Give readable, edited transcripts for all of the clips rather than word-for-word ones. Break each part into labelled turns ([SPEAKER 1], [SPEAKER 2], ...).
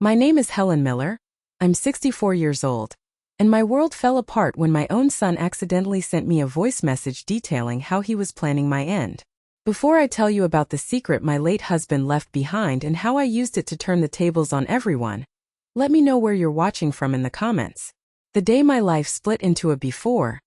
[SPEAKER 1] My name is Helen Miller. I'm 64 years old. And my world fell apart when my own son accidentally sent me a voice message detailing how he was planning my end. Before I tell you about the secret my late husband left behind and how I used it to turn the tables on everyone, let me know where you're watching from in the comments. The day my life split into a before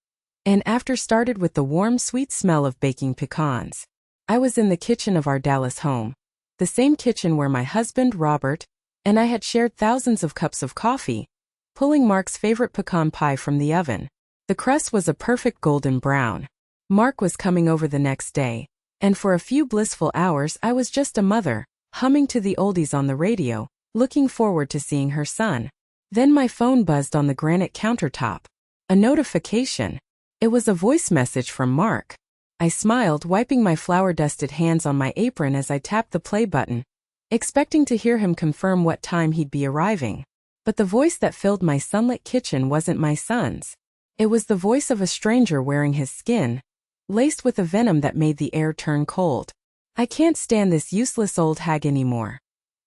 [SPEAKER 1] and after started with the warm, sweet smell of baking pecans. I was in the kitchen of our Dallas home, the same kitchen where my husband, Robert, and I had shared thousands of cups of coffee, pulling Mark's favorite pecan pie from the oven. The crust was a perfect golden brown. Mark was coming over the next day, and for a few blissful hours I was just a mother, humming to the oldies on the radio, looking forward to seeing her son. Then my phone buzzed on the granite countertop. A notification. It was a voice message from Mark. I smiled, wiping my flour-dusted hands on my apron as I tapped the play button, expecting to hear him confirm what time he'd be arriving. But the voice that filled my sunlit kitchen wasn't my son's. It was the voice of a stranger wearing his skin, laced with a venom that made the air turn cold. I can't stand this useless old hag anymore.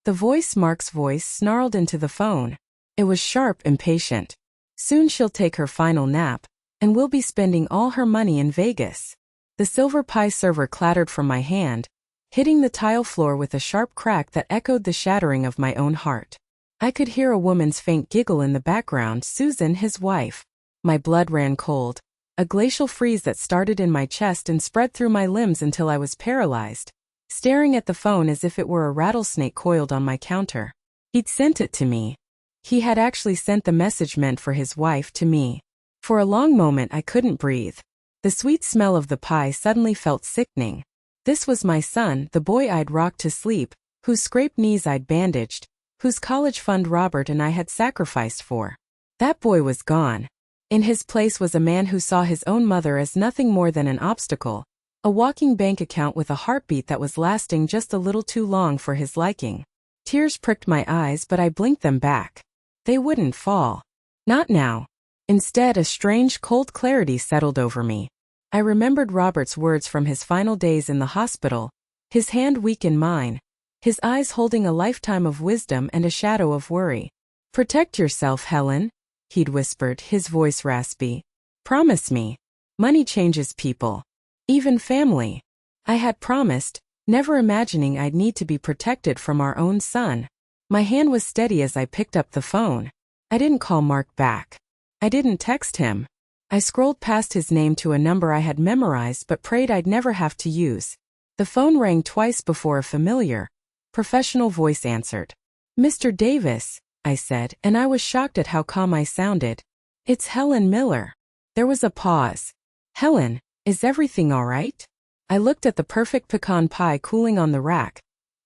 [SPEAKER 1] The voice, Mark's voice, snarled into the phone. It was sharp, impatient. Soon she'll take her final nap, and we'll be spending all her money in Vegas. The silver pie server clattered from my hand, hitting the tile floor with a sharp crack that echoed the shattering of my own heart. I could hear a woman's faint giggle in the background, Susan, his wife. My blood ran cold, a glacial freeze that started in my chest and spread through my limbs until I was paralyzed, staring at the phone as if it were a rattlesnake coiled on my counter. He'd sent it to me. He had actually sent the message meant for his wife to me. For a long moment I couldn't breathe. The sweet smell of the pie suddenly felt sickening. This was my son, the boy I'd rocked to sleep, whose scraped knees I'd bandaged, whose college fund Robert and I had sacrificed for. That boy was gone. In his place was a man who saw his own mother as nothing more than an obstacle, a walking bank account with a heartbeat that was lasting just a little too long for his liking. Tears pricked my eyes, but I blinked them back. They wouldn't fall. Not now. Instead, a strange, cold clarity settled over me. I remembered Robert's words from his final days in the hospital, his hand weak in mine, his eyes holding a lifetime of wisdom and a shadow of worry. "Protect yourself, Helen," he'd whispered, his voice raspy. "Promise me. Money changes people. Even family." I had promised, never imagining I'd need to be protected from our own son. My hand was steady as I picked up the phone. I didn't call Mark back. I didn't text him. I scrolled past his name to a number I had memorized but prayed I'd never have to use. The phone rang twice before a familiar, professional voice answered. "Mr. Davis," I said, and I was shocked at how calm I sounded. "It's Helen Miller." There was a pause. "Helen, is everything all right?" I looked at the perfect pecan pie cooling on the rack,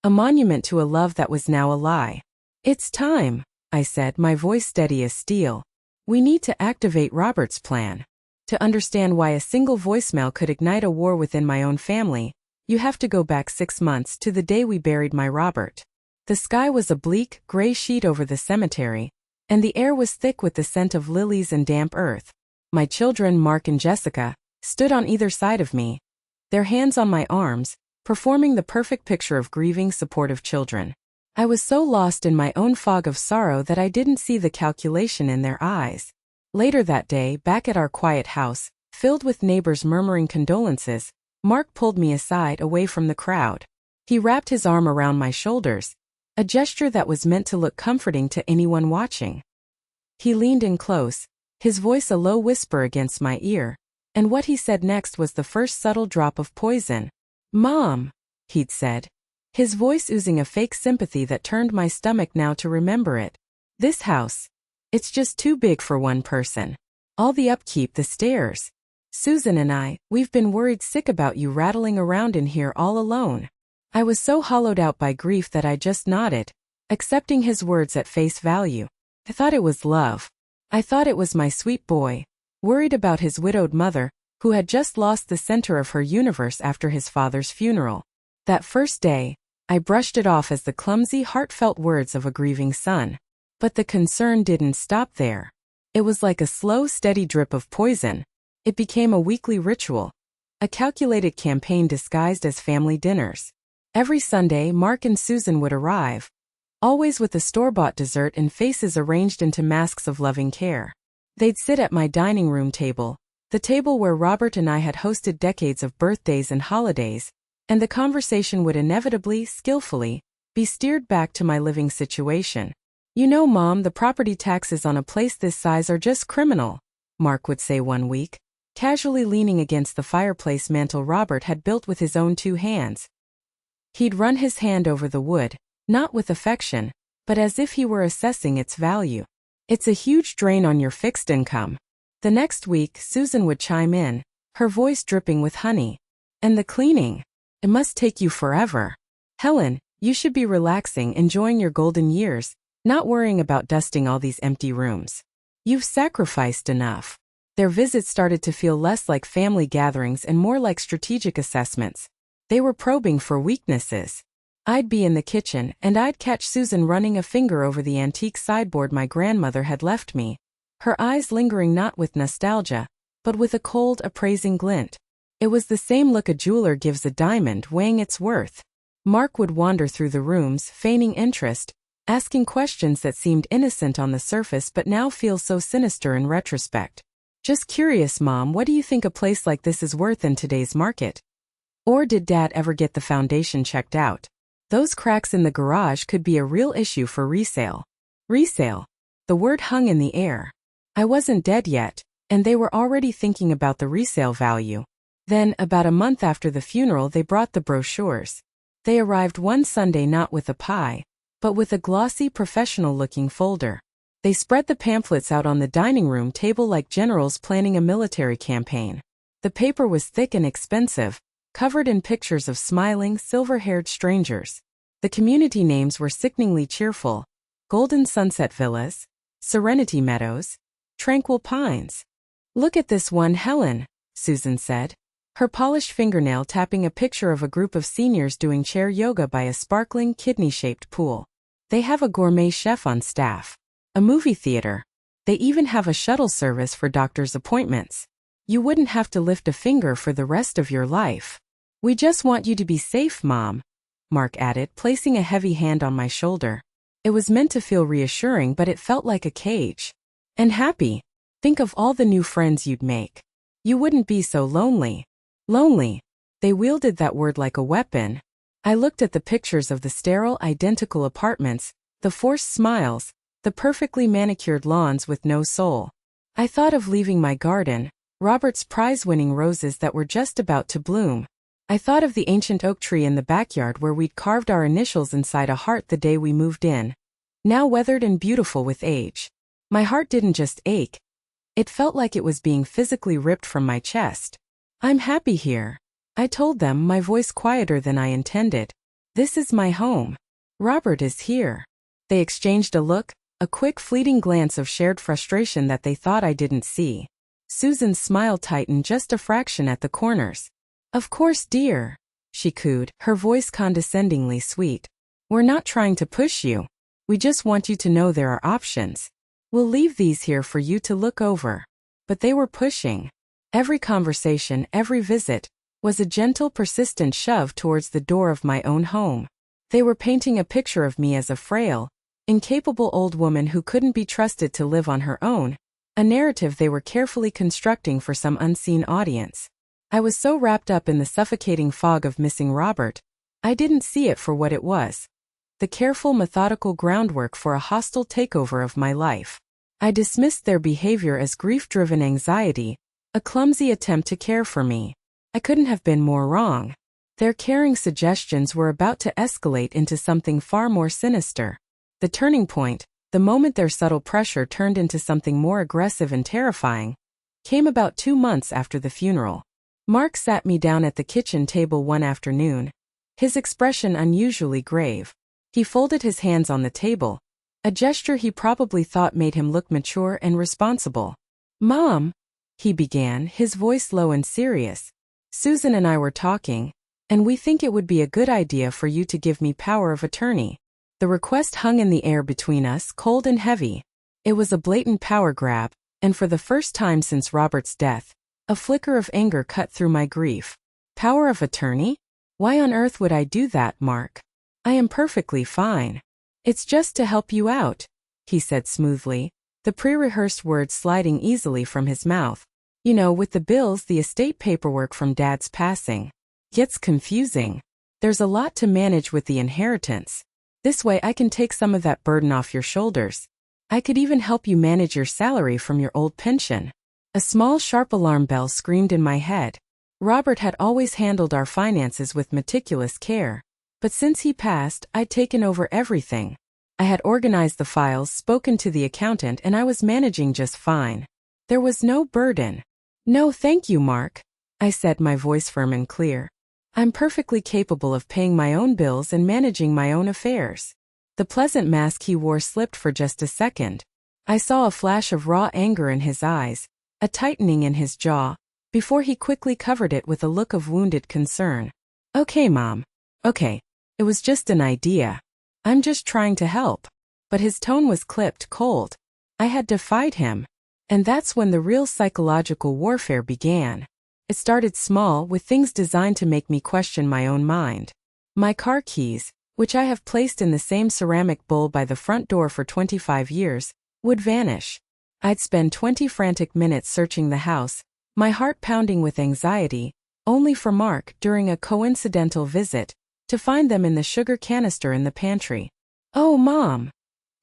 [SPEAKER 1] a monument to a love that was now a lie. "It's time," I said, my voice steady as steel. "We need to activate Robert's plan. To understand why a single voicemail could ignite a war within my own family, you have to go back 6 months to the day we buried my Robert. The sky was a bleak, gray sheet over the cemetery, and the air was thick with the scent of lilies and damp earth. My children, Mark and Jessica, stood on either side of me, their hands on my arms, performing the perfect picture of grieving, supportive children. I was so lost in my own fog of sorrow that I didn't see the calculation in their eyes. Later that day, back at our quiet house, filled with neighbors murmuring condolences, Mark pulled me aside away from the crowd. He wrapped his arm around my shoulders, a gesture that was meant to look comforting to anyone watching. He leaned in close, his voice a low whisper against my ear, and what he said next was the first subtle drop of poison. "Mom," he'd said, his voice oozing a fake sympathy that turned my stomach now to remember it. "This house, it's just too big for one person. All the upkeep, the stairs. Susan and we've been worried sick about you rattling around in here all alone." I was so hollowed out by grief that I just nodded, accepting his words at face value. I thought it was love. I thought it was my sweet boy, worried about his widowed mother, who had just lost the center of her universe after his father's funeral. That first day, I brushed it off as the clumsy, heartfelt words of a grieving son. But the concern didn't stop there. It was like a slow, steady drip of poison. It became a weekly ritual, a calculated campaign disguised as family dinners. Every Sunday, Mark and Susan would arrive, always with a store-bought dessert and faces arranged into masks of loving care. They'd sit at my dining room table, the table where Robert and I had hosted decades of birthdays and holidays, and the conversation would inevitably, skillfully, be steered back to my living situation. "You know, Mom, the property taxes on a place this size are just criminal," Mark would say one week, casually leaning against the fireplace mantel Robert had built with his own 2 hands. He'd run his hand over the wood, not with affection, but as if he were assessing its value. "It's a huge drain on your fixed income." The next week, Susan would chime in, her voice dripping with honey. "And the cleaning? It must take you forever. Helen, you should be relaxing, enjoying your golden years, not worrying about dusting all these empty rooms. You've sacrificed enough." Their visits started to feel less like family gatherings and more like strategic assessments. They were probing for weaknesses. I'd be in the kitchen, and I'd catch Susan running a finger over the antique sideboard my grandmother had left me, her eyes lingering not with nostalgia, but with a cold, appraising glint. It was the same look a jeweler gives a diamond, weighing its worth. Mark would wander through the rooms, feigning interest, asking questions that seemed innocent on the surface but now feel so sinister in retrospect. "Just curious, Mom, what do you think a place like this is worth in today's market? Or did Dad ever get the foundation checked out? Those cracks in the garage could be a real issue for resale." Resale. The word hung in the air. I wasn't dead yet, and they were already thinking about the resale value. Then, about a month after the funeral, they brought the brochures. They arrived one Sunday not with a pie, but with a glossy, professional-looking folder. They spread the pamphlets out on the dining room table like generals planning a military campaign. The paper was thick and expensive, covered in pictures of smiling, silver-haired strangers. The community names were sickeningly cheerful: Golden Sunset Villas, Serenity Meadows, Tranquil Pines. "Look at this one, Helen," Susan said, her polished fingernail tapping a picture of a group of seniors doing chair yoga by a sparkling, kidney-shaped pool. "They have a gourmet chef on staff, a movie theater. They even have a shuttle service for doctor's appointments. You wouldn't have to lift a finger for the rest of your life. We just want you to be safe, Mom," Mark added, placing a heavy hand on my shoulder. It was meant to feel reassuring, but it felt like a cage. "And happy. Think of all the new friends you'd make. You wouldn't be so lonely." Lonely. They wielded that word like a weapon. I looked at the pictures of the sterile, identical apartments, the forced smiles, the perfectly manicured lawns with no soul. I thought of leaving my garden, Robert's prize-winning roses that were just about to bloom. I thought of the ancient oak tree in the backyard where we'd carved our initials inside a heart the day we moved in, now weathered and beautiful with age. My heart didn't just ache. It felt like it was being physically ripped from my chest. "I'm happy here," I told them, my voice quieter than I intended. "This is my home. Robert is here." They exchanged a look, a quick fleeting glance of shared frustration that they thought I didn't see. Susan's smile tightened just a fraction at the corners. "Of course, dear," she cooed, her voice condescendingly sweet. "We're not trying to push you. We just want you to know there are options. We'll leave these here for you to look over." But they were pushing. Every conversation, every visit, was a gentle, persistent shove towards the door of my own home. They were painting a picture of me as a frail, incapable old woman who couldn't be trusted to live on her own, a narrative they were carefully constructing for some unseen audience. I was so wrapped up in the suffocating fog of missing Robert, I didn't see it for what it was: the careful, methodical groundwork for a hostile takeover of my life. I dismissed their behavior as grief-driven anxiety, a clumsy attempt to care for me. I couldn't have been more wrong. Their caring suggestions were about to escalate into something far more sinister. The turning point, the moment their subtle pressure turned into something more aggressive and terrifying, came about 2 months after the funeral. Mark sat me down at the kitchen table one afternoon, his expression unusually grave. He folded his hands on the table, a gesture he probably thought made him look mature and responsible. "Mom," he began, his voice low and serious, "Susan and I were talking, and we think it would be a good idea for you to give me power of attorney." The request hung in the air between us, cold and heavy. It was a blatant power grab, and for the first time since Robert's death, a flicker of anger cut through my grief. "Power of attorney? Why on earth would I do that, Mark? I am perfectly fine." It's just to help you out, he said smoothly, the pre-rehearsed words sliding easily from his mouth. You know, with the bills, the estate paperwork from Dad's passing. Gets confusing. There's a lot to manage with the inheritance. This way I can take some of that burden off your shoulders. I could even help you manage your salary from your old pension. A small sharp alarm bell screamed in my head. Robert had always handled our finances with meticulous care. But since he passed, I'd taken over everything. I had organized the files, spoken to the accountant, and I was managing just fine. There was no burden. No, thank you, Mark, I said, my voice firm and clear. I'm perfectly capable of paying my own bills and managing my own affairs. The pleasant mask he wore slipped for just a second. I saw a flash of raw anger in his eyes, a tightening in his jaw, before he quickly covered it with a look of wounded concern. Okay, Mom. Okay. It was just an idea. I'm just trying to help. But his tone was clipped cold. I had defied him. And that's when the real psychological warfare began. It started small, with things designed to make me question my own mind. My car keys, which I have placed in the same ceramic bowl by the front door for 25 years, would vanish. I'd spend 20 frantic minutes searching the house, my heart pounding with anxiety, only for Mark, during a coincidental visit, to find them in the sugar canister in the pantry. Oh, Mom,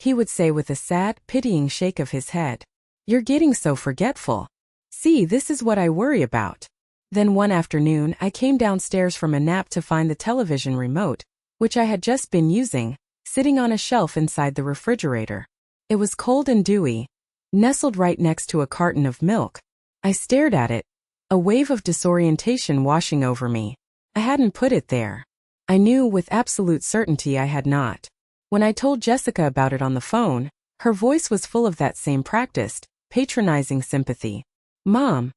[SPEAKER 1] he would say with a sad, pitying shake of his head. You're getting so forgetful. See, this is what I worry about. Then one afternoon, I came downstairs from a nap to find the television remote, which I had just been using, sitting on a shelf inside the refrigerator. It was cold and dewy, nestled right next to a carton of milk. I stared at it, a wave of disorientation washing over me. I hadn't put it there. I knew with absolute certainty I had not. When I told Jessica about it on the phone, her voice was full of that same practiced, patronizing sympathy. Mom,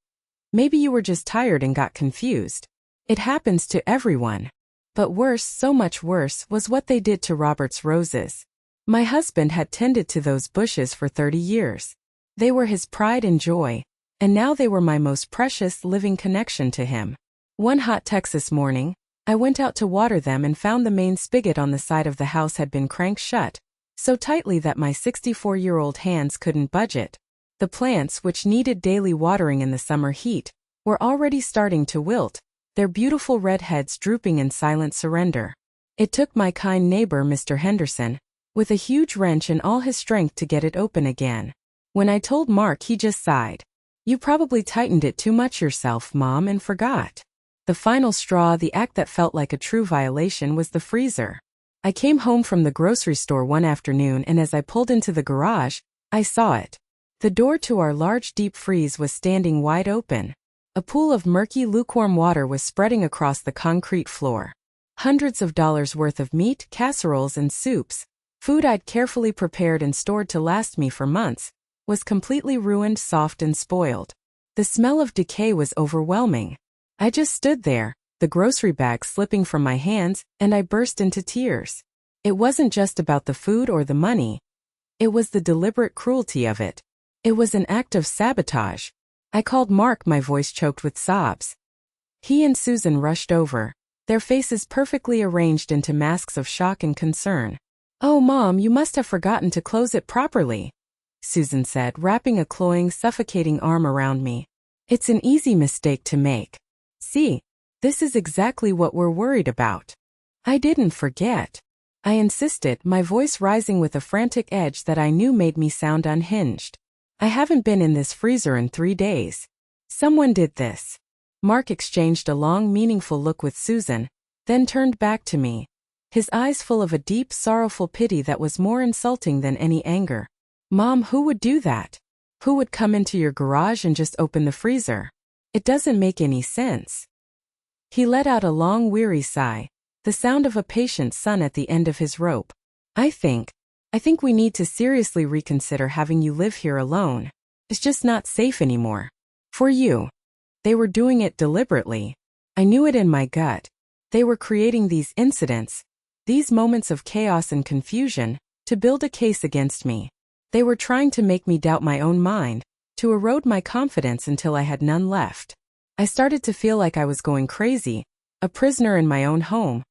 [SPEAKER 1] maybe you were just tired and got confused. It happens to everyone. But worse, so much worse, was what they did to Robert's roses. My husband had tended to those bushes for 30 years. They were his pride and joy, and now they were my most precious living connection to him. One hot Texas morning, I went out to water them and found the main spigot on the side of the house had been cranked shut, so tightly that my 64-year-old hands couldn't budge it. The plants, which needed daily watering in the summer heat, were already starting to wilt, their beautiful red heads drooping in silent surrender. It took my kind neighbor, Mr. Henderson, with a huge wrench and all his strength to get it open again. When I told Mark, he just sighed. You probably tightened it too much yourself, Mom, and forgot. The final straw, the act that felt like a true violation, was the freezer. I came home from the grocery store one afternoon, and as I pulled into the garage, I saw it. The door to our large deep freeze was standing wide open. A pool of murky, lukewarm water was spreading across the concrete floor. Hundreds of dollars worth of meat, casseroles, and soups, food I'd carefully prepared and stored to last me for months, was completely ruined, soft and spoiled. The smell of decay was overwhelming. I just stood there, the grocery bag slipping from my hands, and I burst into tears. It wasn't just about the food or the money. It was the deliberate cruelty of it. It was an act of sabotage. I called Mark, my voice choked with sobs. He and Susan rushed over, their faces perfectly arranged into masks of shock and concern. Oh, Mom, you must have forgotten to close it properly, Susan said, wrapping a cloying, suffocating arm around me. It's an easy mistake to make. See, this is exactly what we're worried about. I didn't forget. I insisted, my voice rising with a frantic edge that I knew made me sound unhinged. I haven't been in this freezer in 3 days. Someone did this. Mark exchanged a long, meaningful look with Susan, then turned back to me, his eyes full of a deep, sorrowful pity that was more insulting than any anger. Mom, who would do that? Who would come into your garage and just open the freezer? It doesn't make any sense. He let out a long, weary sigh, the sound of a patient son at the end of his rope. I think we need to seriously reconsider having you live here alone. It's just not safe anymore. For you. They were doing it deliberately. I knew it in my gut. They were creating these incidents, these moments of chaos and confusion, to build a case against me. They were trying to make me doubt my own mind, to erode my confidence until I had none left. I started to feel like I was going crazy, a prisoner in my own home,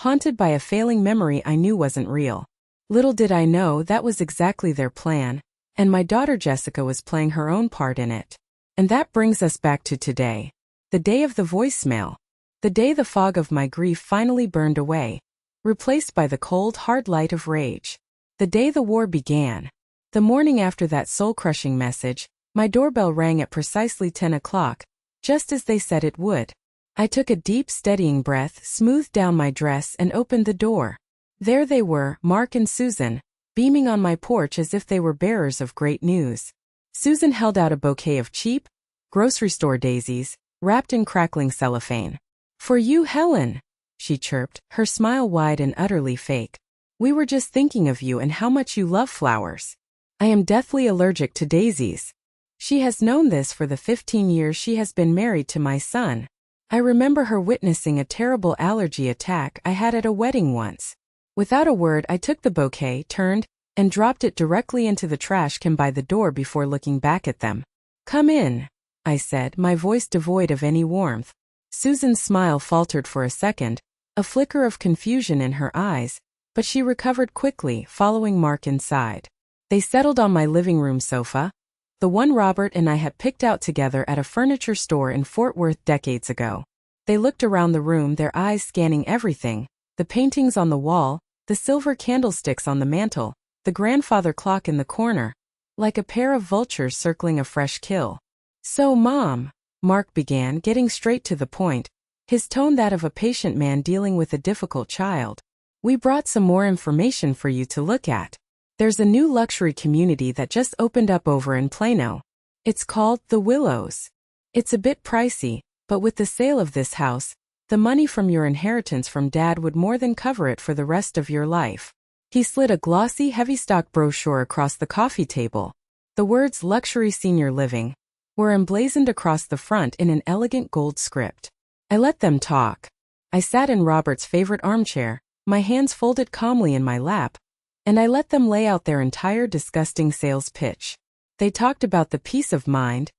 [SPEAKER 1] haunted by a failing memory I knew wasn't real. Little did I know that was exactly their plan, and my daughter Jessica was playing her own part in it. And that brings us back to today. The day of the voicemail. The day the fog of my grief finally burned away, replaced by the cold, hard light of rage. The day the war began. The morning after that soul-crushing message, my doorbell rang at precisely 10 o'clock, just as they said it would. I took a deep, steadying breath, smoothed down my dress, and opened the door. There they were, Mark and Susan, beaming on my porch as if they were bearers of great news. Susan held out a bouquet of cheap, grocery store daisies, wrapped in crackling cellophane. "For you, Helen," she chirped, her smile wide and utterly fake. "We were just thinking of you and how much you love flowers. I am deathly allergic to daisies." She has known this for the 15 years she has been married to my son. I remember her witnessing a terrible allergy attack I had at a wedding once. Without a word, I took the bouquet, turned, and dropped it directly into the trash can by the door before looking back at them. "Come in," I said, my voice devoid of any warmth. Susan's smile faltered for a second, a flicker of confusion in her eyes, but she recovered quickly, following Mark inside. They settled on my living room sofa, the one Robert and I had picked out together at a furniture store in Fort Worth decades ago. They looked around the room, their eyes scanning everything, the paintings on the wall, the silver candlesticks on the mantel, the grandfather clock in the corner, like a pair of vultures circling a fresh kill. "So, Mom," Mark began, getting straight to the point, his tone that of a patient man dealing with a difficult child, "we brought some more information for you to look at. There's a new luxury community that just opened up over in Plano. It's called The Willows. It's a bit pricey, but with the sale of this house, the money from your inheritance from Dad would more than cover it for the rest of your life." He slid a glossy, heavy-stock brochure across the coffee table. The words "Luxury Senior Living" were emblazoned across the front in an elegant gold script. I let them talk. I sat in Robert's favorite armchair, my hands folded calmly in my lap, and I let them lay out their entire disgusting sales pitch. They talked about the peace of mind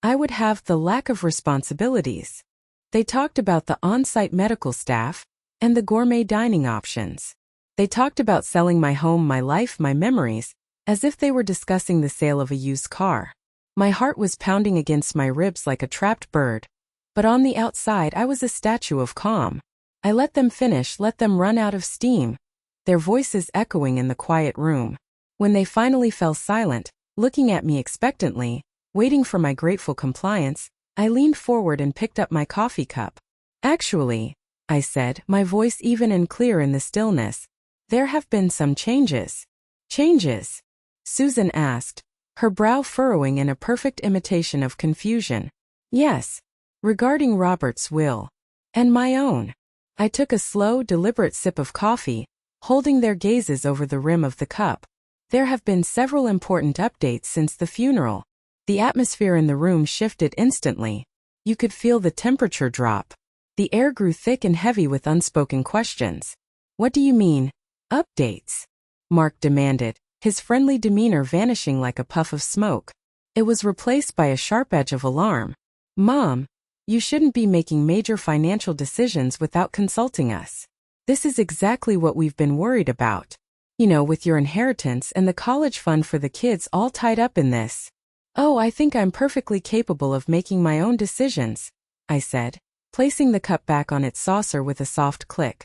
[SPEAKER 1] I would have, the lack of responsibilities. They talked about the on-site medical staff and the gourmet dining options. They talked about selling my home, my life, my memories, as if they were discussing the sale of a used car. My heart was pounding against my ribs like a trapped bird, but on the outside I was a statue of calm. I let them finish, let them run out of steam, their voices echoing in the quiet room. When they finally fell silent, looking at me expectantly, waiting for my grateful compliance, I leaned forward and picked up my coffee cup. "Actually," I said, my voice even and clear in the stillness, "there have been some changes." "Changes?" Susan asked, her brow furrowing in a perfect imitation of confusion. "Yes. Regarding Robert's will. And my own." I took a slow, deliberate sip of coffee, holding their gazes over the rim of the cup. "There have been several important updates since the funeral." The atmosphere in the room shifted instantly. You could feel the temperature drop. The air grew thick and heavy with unspoken questions. "What do you mean, updates?" Mark demanded, his friendly demeanor vanishing like a puff of smoke. It was replaced by a sharp edge of alarm. "Mom, you shouldn't be making major financial decisions without consulting us. This is exactly what we've been worried about. You know, with your inheritance and the college fund for the kids all tied up in this." "Oh, I think I'm perfectly capable of making my own decisions," I said, placing the cup back on its saucer with a soft click.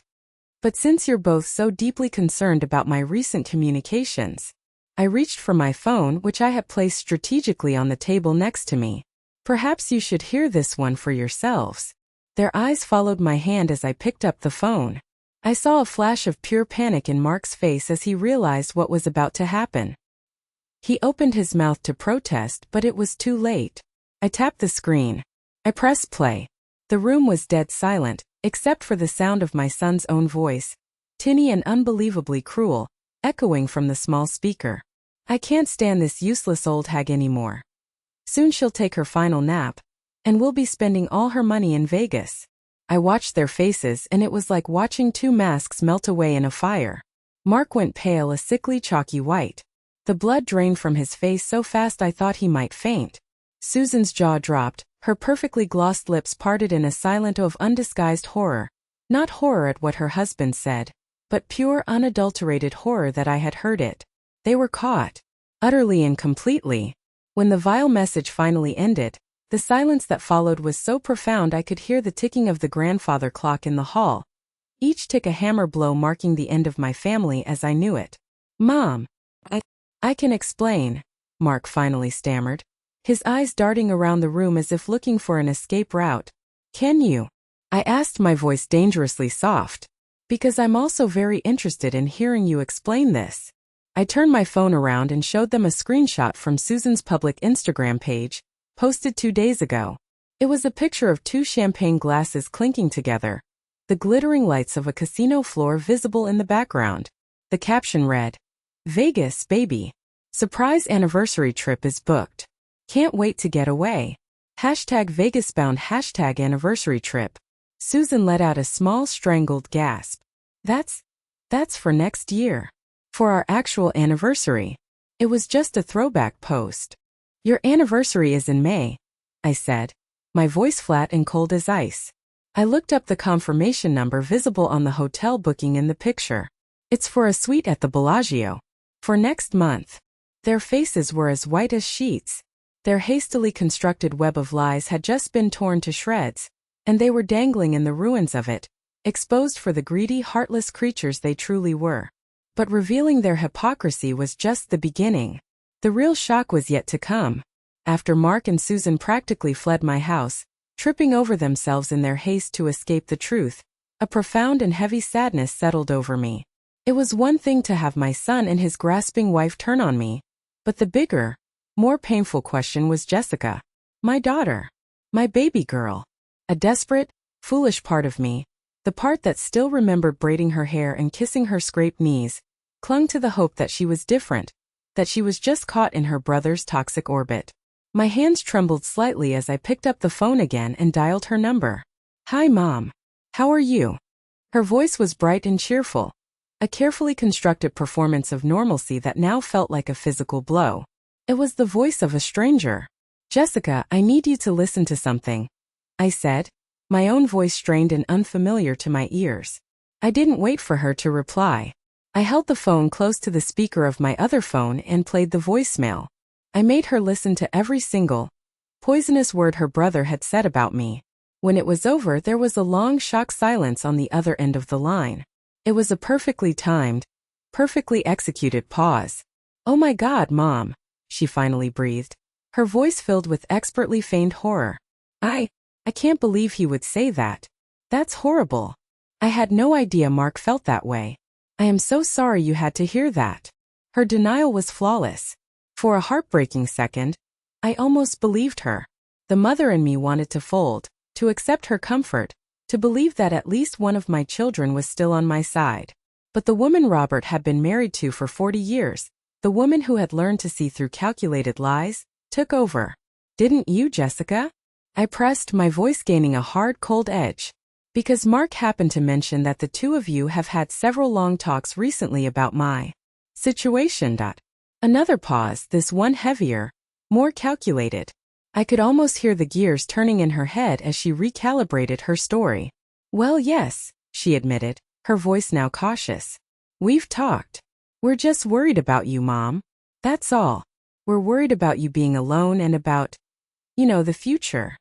[SPEAKER 1] "But since you're both so deeply concerned about my recent communications," I reached for my phone, which I had placed strategically on the table next to me. "Perhaps you should hear this one for yourselves." Their eyes followed my hand as I picked up the phone. I saw a flash of pure panic in Mark's face as he realized what was about to happen. He opened his mouth to protest, but it was too late. I tapped the screen. I pressed play. The room was dead silent, except for the sound of my son's own voice, tinny and unbelievably cruel, echoing from the small speaker. "I can't stand this useless old hag anymore. Soon she'll take her final nap, and we'll be spending all her money in Vegas." I watched their faces, and it was like watching two masks melt away in a fire. Mark went pale, a sickly chalky white. The blood drained from his face so fast I thought he might faint. Susan's jaw dropped, her perfectly glossed lips parted in a silent O of undisguised horror. Not horror at what her husband said, but pure unadulterated horror that I had heard it. They were caught. Utterly and completely. When the vile message finally ended, the silence that followed was so profound I could hear the ticking of the grandfather clock in the hall, each tick a hammer blow marking the end of my family as I knew it. Mom. I can explain, Mark finally stammered, his eyes darting around the room as if looking for an escape route. Can you? I asked, my voice dangerously soft. Because I'm also very interested in hearing you explain this. I turned my phone around and showed them a screenshot from Susan's public Instagram page, posted 2 days ago. It was a picture of 2 champagne glasses clinking together, the glittering lights of a casino floor visible in the background. The caption read, "Vegas, baby. Surprise anniversary trip is booked. Can't wait to get away. #Vegas-bound #anniversary trip." Susan let out a small strangled gasp. That's for next year. For our actual anniversary. It was just a throwback post. Your anniversary is in May, I said, my voice flat and cold as ice. I looked up the confirmation number visible on the hotel booking in the picture. It's for a suite at the Bellagio. For next month. Their faces were as white as sheets. Their hastily constructed web of lies had just been torn to shreds, and they were dangling in the ruins of it, exposed for the greedy, heartless creatures they truly were. But revealing their hypocrisy was just the beginning. The real shock was yet to come. After Mark and Susan practically fled my house, tripping over themselves in their haste to escape the truth, a profound and heavy sadness settled over me. It was one thing to have my son and his grasping wife turn on me, but the bigger, more painful question was Jessica, my daughter, my baby girl. A desperate, foolish part of me, the part that still remembered braiding her hair and kissing her scraped knees, clung to the hope that she was different, that she was just caught in her brother's toxic orbit. My hands trembled slightly as I picked up the phone again and dialed her number. Hi, Mom. How are you? Her voice was bright and cheerful, a carefully constructed performance of normalcy that now felt like a physical blow. It was the voice of a stranger. Jessica, I need you to listen to something, I said, my own voice strained and unfamiliar to my ears. I didn't wait for her to reply. I held the phone close to the speaker of my other phone and played the voicemail. I made her listen to every single poisonous word her brother had said about me. When it was over, there was a long, shocked silence on the other end of the line. It was a perfectly timed, perfectly executed pause. Oh my God, Mom, she finally breathed, her voice filled with expertly feigned horror. I can't believe he would say that. That's horrible. I had no idea Mark felt that way. I am so sorry you had to hear that. Her denial was flawless. For a heartbreaking second, I almost believed her. The mother in me wanted to fold, to accept her comfort, to believe that at least one of my children was still on my side. But the woman Robert had been married to for 40 years, the woman who had learned to see through calculated lies, took over. Didn't you, Jessica? I pressed, my voice gaining a hard, cold edge. Because Mark happened to mention that the two of you have had several long talks recently about my situation. Another pause, this one heavier, more calculated. I could almost hear the gears turning in her head as she recalibrated her story. Well, yes, she admitted, her voice now cautious. We've talked. We're just worried about you, Mom. That's all. We're worried about you being alone and about, the future.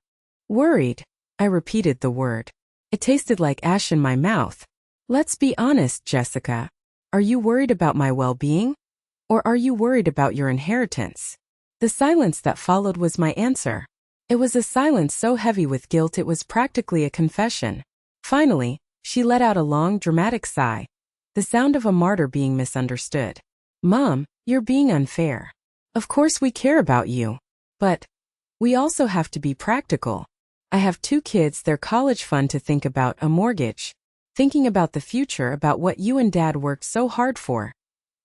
[SPEAKER 1] Worried. I repeated the word. It tasted like ash in my mouth. Let's be honest, Jessica. Are you worried about my well-being? Or are you worried about your inheritance? The silence that followed was my answer. It was a silence so heavy with guilt it was practically a confession. Finally, she let out a long, dramatic sigh, the sound of a martyr being misunderstood. Mom, you're being unfair. Of course we care about you. But we also have to be practical. I have 2 kids, their college fund to think about, a mortgage. Thinking about the future, about what you and Dad worked so hard for.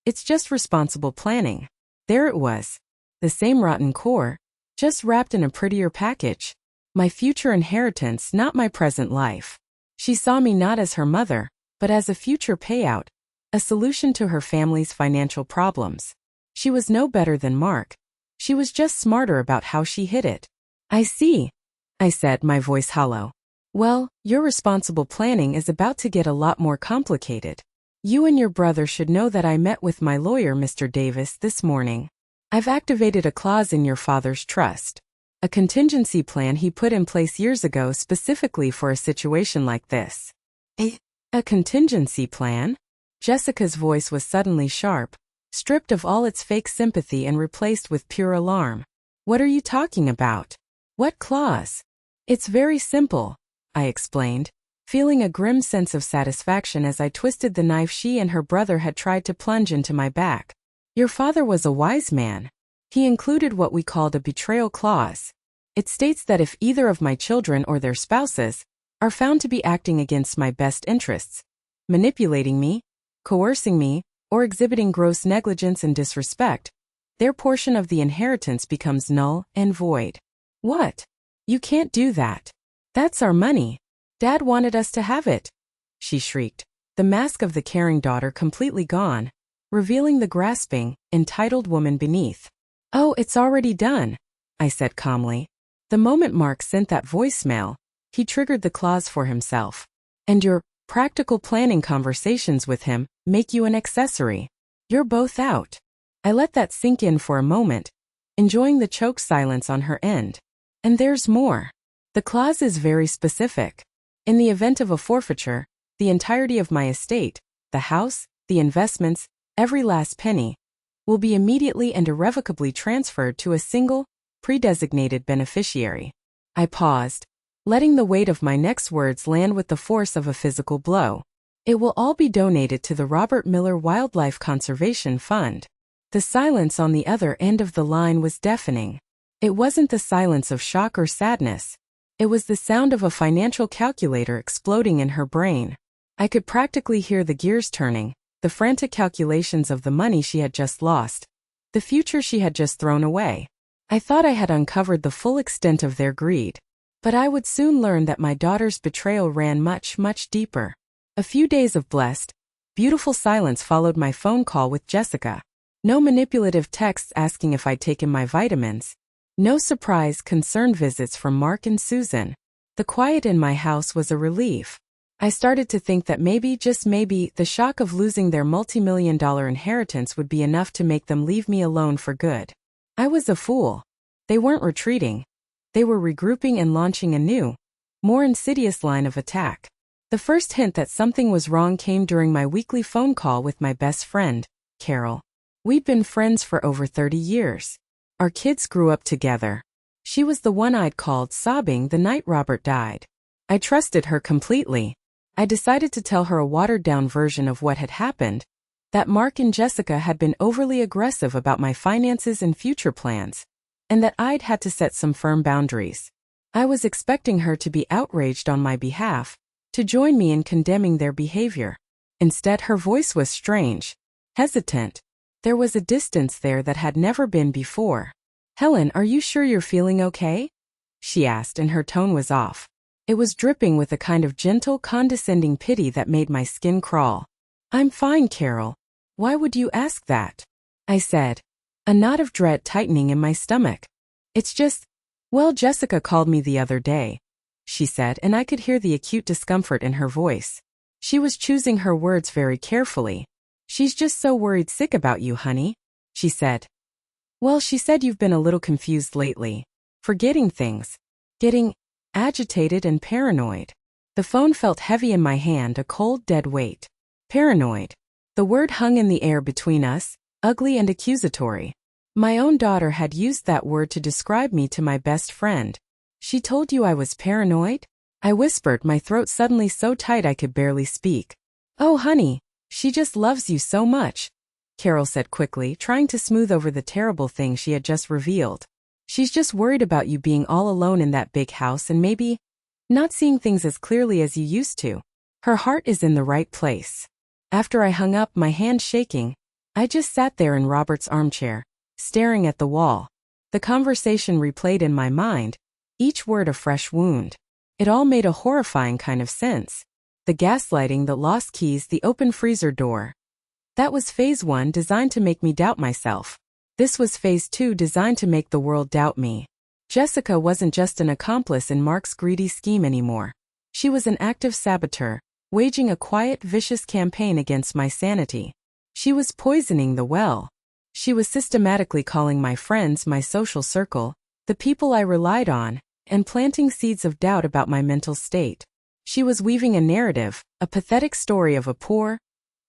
[SPEAKER 1] It's just responsible planning. There it was. The same rotten core, just wrapped in a prettier package. My future inheritance, not my present life. She saw me not as her mother, but as a future payout, a solution to her family's financial problems. She was no better than Mark. She was just smarter about how she hid it. I see, I said, my voice hollow. Well, your responsible planning is about to get a lot more complicated. You and your brother should know that I met with my lawyer, Mr. Davis, this morning. I've activated a clause in your father's trust. A contingency plan he put in place years ago specifically for a situation like this. A contingency plan? Jessica's voice was suddenly sharp, stripped of all its fake sympathy and replaced with pure alarm. What are you talking about? What clause? It's very simple, I explained, feeling a grim sense of satisfaction as I twisted the knife she and her brother had tried to plunge into my back. Your father was a wise man. He included what we called a betrayal clause. It states that if either of my children or their spouses are found to be acting against my best interests, manipulating me, coercing me, or exhibiting gross negligence and disrespect, their portion of the inheritance becomes null and void. What? You can't do that. That's our money. Dad wanted us to have it, she shrieked, the mask of the caring daughter completely gone, revealing the grasping, entitled woman beneath. Oh, it's already done, I said calmly. The moment Mark sent that voicemail, he triggered the clause for himself. And your practical planning conversations with him make you an accessory. You're both out. I let that sink in for a moment, enjoying the choked silence on her end. And there's more. The clause is very specific. In the event of a forfeiture, the entirety of my estate, the house, the investments, every last penny, will be immediately and irrevocably transferred to a single, pre-designated beneficiary. I paused, letting the weight of my next words land with the force of a physical blow. It will all be donated to the Robert Miller Wildlife Conservation Fund. The silence on the other end of the line was deafening. It wasn't the silence of shock or sadness. It was the sound of a financial calculator exploding in her brain. I could practically hear the gears turning, the frantic calculations of the money she had just lost, the future she had just thrown away. I thought I had uncovered the full extent of their greed. But I would soon learn that my daughter's betrayal ran much, much deeper. A few days of blessed, beautiful silence followed my phone call with Jessica. No manipulative texts asking if I'd taken my vitamins. No surprise, concerned visits from Mark and Susan. The quiet in my house was a relief. I started to think that maybe, just maybe, the shock of losing their multi-million-dollar inheritance would be enough to make them leave me alone for good. I was a fool. They weren't retreating. They were regrouping and launching a new, more insidious line of attack. The first hint that something was wrong came during my weekly phone call with my best friend, Carol. We'd been friends for over 30 years. Our kids grew up together. She was the one I'd called sobbing the night Robert died. I trusted her completely. I decided to tell her a watered-down version of what had happened, that Mark and Jessica had been overly aggressive about my finances and future plans, and that I'd had to set some firm boundaries. I was expecting her to be outraged on my behalf, to join me in condemning their behavior. Instead, her voice was strange, hesitant. There was a distance there that had never been before. Helen, are you sure you're feeling okay? She asked, and her tone was off. It was dripping with a kind of gentle, condescending pity that made my skin crawl. I'm fine, Carol. Why would you ask that? I said, a knot of dread tightening in my stomach. It's just, well, Jessica called me the other day, she said, and I could hear the acute discomfort in her voice. She was choosing her words very carefully. She's just so worried sick about you, honey, she said. Well, she said you've been a little confused lately, forgetting things, getting agitated and paranoid. The phone felt heavy in my hand, a cold, dead weight. Paranoid. The word hung in the air between us, ugly and accusatory. My own daughter had used that word to describe me to my best friend. She told you I was paranoid? I whispered, my throat suddenly so tight I could barely speak. Oh, honey, she just loves you so much, Carol said quickly, trying to smooth over the terrible thing she had just revealed. She's just worried about you being all alone in that big house and maybe not seeing things as clearly as you used to. Her heart is in the right place. After I hung up, my hand shaking, I just sat there in Robert's armchair, staring at the wall. The conversation replayed in my mind, each word a fresh wound. It all made a horrifying kind of sense. The gaslighting, the lost keys, the open freezer door. That was phase 1, designed to make me doubt myself. This was phase 2, designed to make the world doubt me. Jessica wasn't just an accomplice in Mark's greedy scheme anymore. She was an active saboteur, waging a quiet, vicious campaign against my sanity. She was poisoning the well. She was systematically calling my friends, my social circle, the people I relied on, and planting seeds of doubt about my mental state. She was weaving a narrative, a pathetic story of a poor,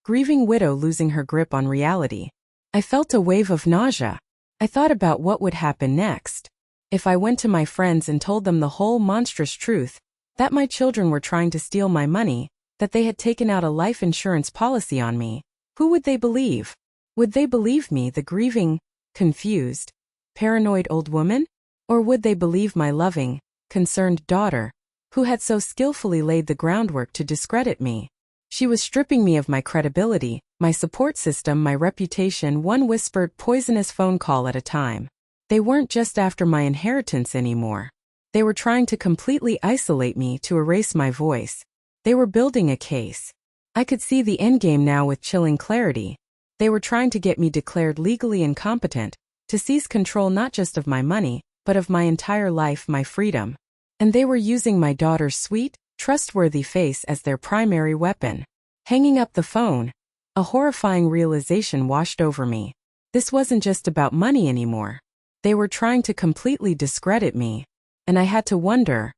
[SPEAKER 1] grieving widow losing her grip on reality. I felt a wave of nausea. I thought about what would happen next. If I went to my friends and told them the whole monstrous truth, that my children were trying to steal my money, that they had taken out a life insurance policy on me, who would they believe? Would they believe me, the grieving, confused, paranoid old woman? Or would they believe my loving, concerned daughter, who had so skillfully laid the groundwork to discredit me? She was stripping me of my credibility, my support system, my reputation, one whispered, poisonous phone call at a time. They weren't just after my inheritance anymore. They were trying to completely isolate me, to erase my voice. They were building a case. I could see the endgame now with chilling clarity. They were trying to get me declared legally incompetent, to seize control not just of my money, but of my entire life, my freedom. And they were using my daughter's sweet, trustworthy face as their primary weapon. Hanging up the phone, a horrifying realization washed over me. This wasn't just about money anymore. They were trying to completely discredit me, and I had to wonder,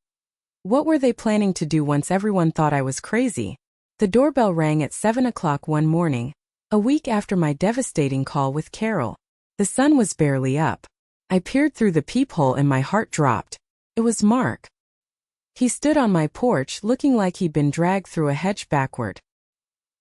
[SPEAKER 1] what were they planning to do once everyone thought I was crazy? The doorbell rang at 7 o'clock one morning, a week after my devastating call with Carol. The sun was barely up. I peered through the peephole and my heart dropped. It was Mark. He stood on my porch looking like he'd been dragged through a hedge backward.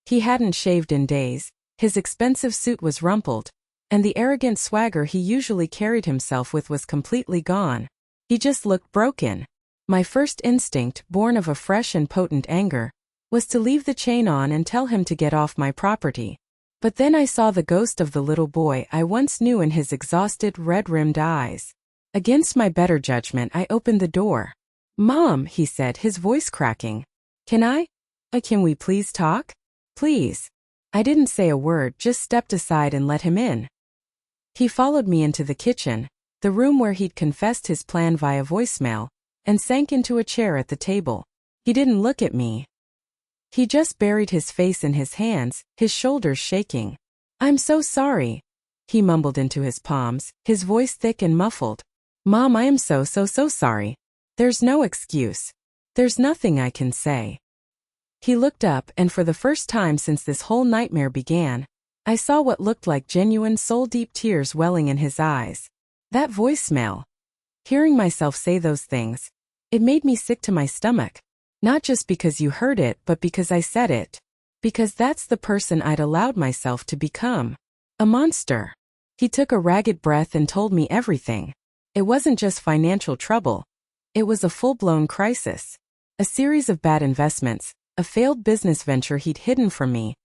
[SPEAKER 1] He hadn't shaved in days, his expensive suit was rumpled, and the arrogant swagger he usually carried himself with was completely gone. He just looked broken. My first instinct, born of a fresh and potent anger, was to leave the chain on and tell him to get off my property. But then I saw the ghost of the little boy I once knew in his exhausted, red-rimmed eyes. Against my better judgment, I opened the door. "Mom," he said, his voice cracking. Can we please talk? Please." I didn't say a word, just stepped aside and let him in. He followed me into the kitchen, the room where he'd confessed his plan via voicemail, and sank into a chair at the table. He didn't look at me. He just buried his face in his hands, his shoulders shaking. "I'm so sorry," he mumbled into his palms, his voice thick and muffled. "Mom, I am so sorry. There's no excuse. There's nothing I can say." He looked up, and for the first time since this whole nightmare began, I saw what looked like genuine soul-deep tears welling in his eyes. That voicemail. Hearing myself say those things, it made me sick to my stomach. Not just because you heard it, but because I said it. Because that's the person I'd allowed myself to become. A monster. He took a ragged breath and told me everything. It wasn't just financial trouble. It was a full-blown crisis. A series of bad investments, a failed business venture he'd hidden from me,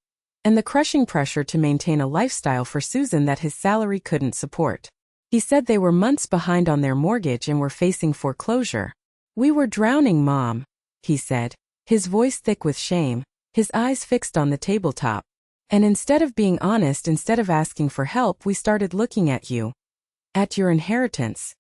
[SPEAKER 1] and the crushing pressure to maintain a lifestyle for Susan that his salary couldn't support. He said they were months behind on their mortgage and were facing foreclosure. "We were drowning, Mom," he said, his voice thick with shame, his eyes fixed on the tabletop. "And instead of being honest, instead of asking for help, we started looking at you, at your inheritance,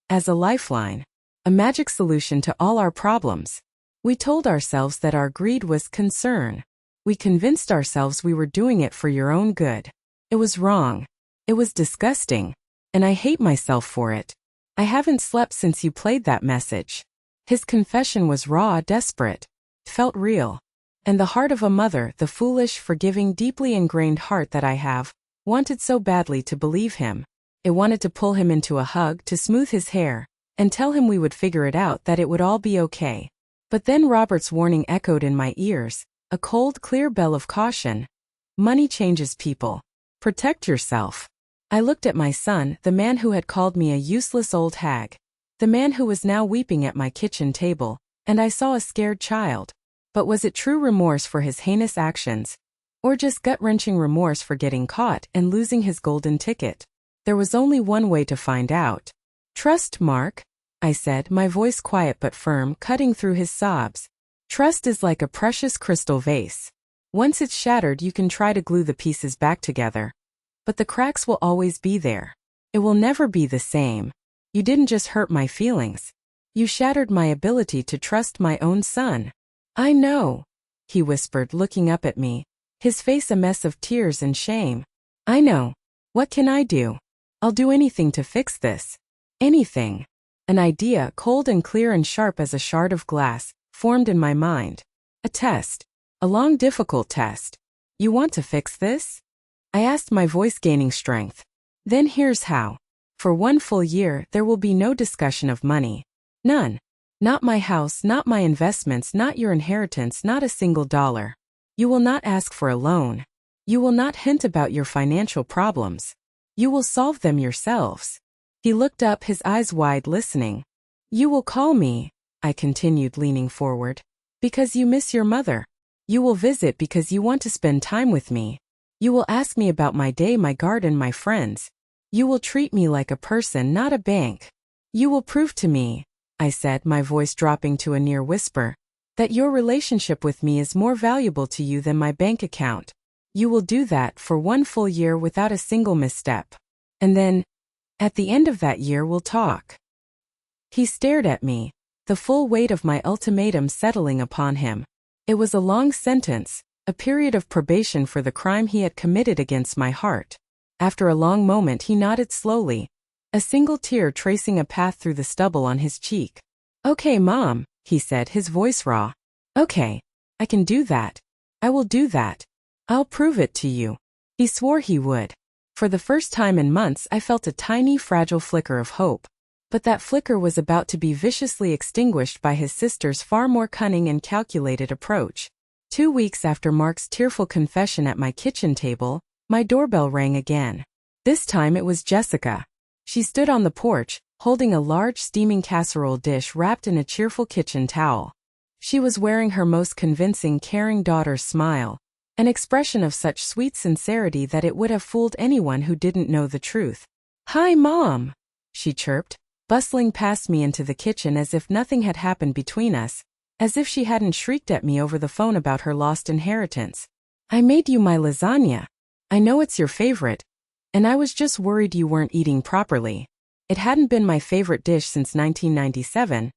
[SPEAKER 1] as a lifeline, a magic solution to all our problems. We told ourselves that our greed was concern. We convinced ourselves we were doing it for your own good. It was wrong. It was disgusting. And I hate myself for it. I haven't slept since you played that message." His confession was raw, desperate. It felt real. And the heart of a mother, the foolish, forgiving, deeply ingrained heart that I have, wanted so badly to believe him. It wanted to pull him into a hug, to smooth his hair, and tell him we would figure it out, that it would all be okay. But then Robert's warning echoed in my ears, a cold, clear bell of caution. "Money changes people. Protect yourself." I looked at my son, the man who had called me a useless old hag, the man who was now weeping at my kitchen table, and I saw a scared child. But was it true remorse for his heinous actions, or just gut-wrenching remorse for getting caught and losing his golden ticket? There was only one way to find out. "Trust, Mark," I said, my voice quiet but firm, cutting through his sobs. "Trust is like a precious crystal vase. Once it's shattered, you can try to glue the pieces back together, but the cracks will always be there. It will never be the same. You didn't just hurt my feelings. You shattered my ability to trust my own son." "I know," he whispered, looking up at me, his face a mess of tears and shame. I know. What can I do? I'll do anything to fix this. Anything. An idea, cold and clear and sharp as a shard of glass, formed in my mind. A test. A long, difficult test. You want to fix this? I asked, my voice gaining strength. Then here's how. For 1 full year, there will be no discussion of money. None. Not my house, not my investments, not your inheritance, not a single dollar. You will not ask for a loan. You will not hint about your financial problems. You will solve them yourselves. He looked up, his eyes wide, listening. You will call me, I continued, leaning forward, because you miss your mother. You will visit because you want to spend time with me. You will ask me about my day, my garden, my friends. You will treat me like a person, not a bank. You will prove to me, I said, my voice dropping to a near whisper, that your relationship with me is more valuable to you than my bank account. You will do that for 1 full year without a single misstep. And then, at the end of that year, we'll talk. He stared at me, the full weight of my ultimatum settling upon him. It was a long sentence, a period of probation for the crime he had committed against my heart. After a long moment, he nodded slowly, a single tear tracing a path through the stubble on his cheek. Okay, Mom, he said, his voice raw. Okay, I can do that. I will do that. I'll prove it to you. He swore he would. For the first time in months, I felt a tiny, fragile flicker of hope. But that flicker was about to be viciously extinguished by his sister's far more cunning and calculated approach. 2 weeks after Mark's tearful confession at my kitchen table, my doorbell rang again. This time it was Jessica. She stood on the porch, holding a large steaming casserole dish wrapped in a cheerful kitchen towel. She was wearing her most convincing, caring daughter's smile, an expression of such sweet sincerity that it would have fooled anyone who didn't know the truth. Hi, Mom, she chirped, bustling past me into the kitchen as if nothing had happened between us, as if she hadn't shrieked at me over the phone about her lost inheritance. I made you my lasagna. I know it's your favorite, and I was just worried you weren't eating properly. It hadn't been my favorite dish since 1997,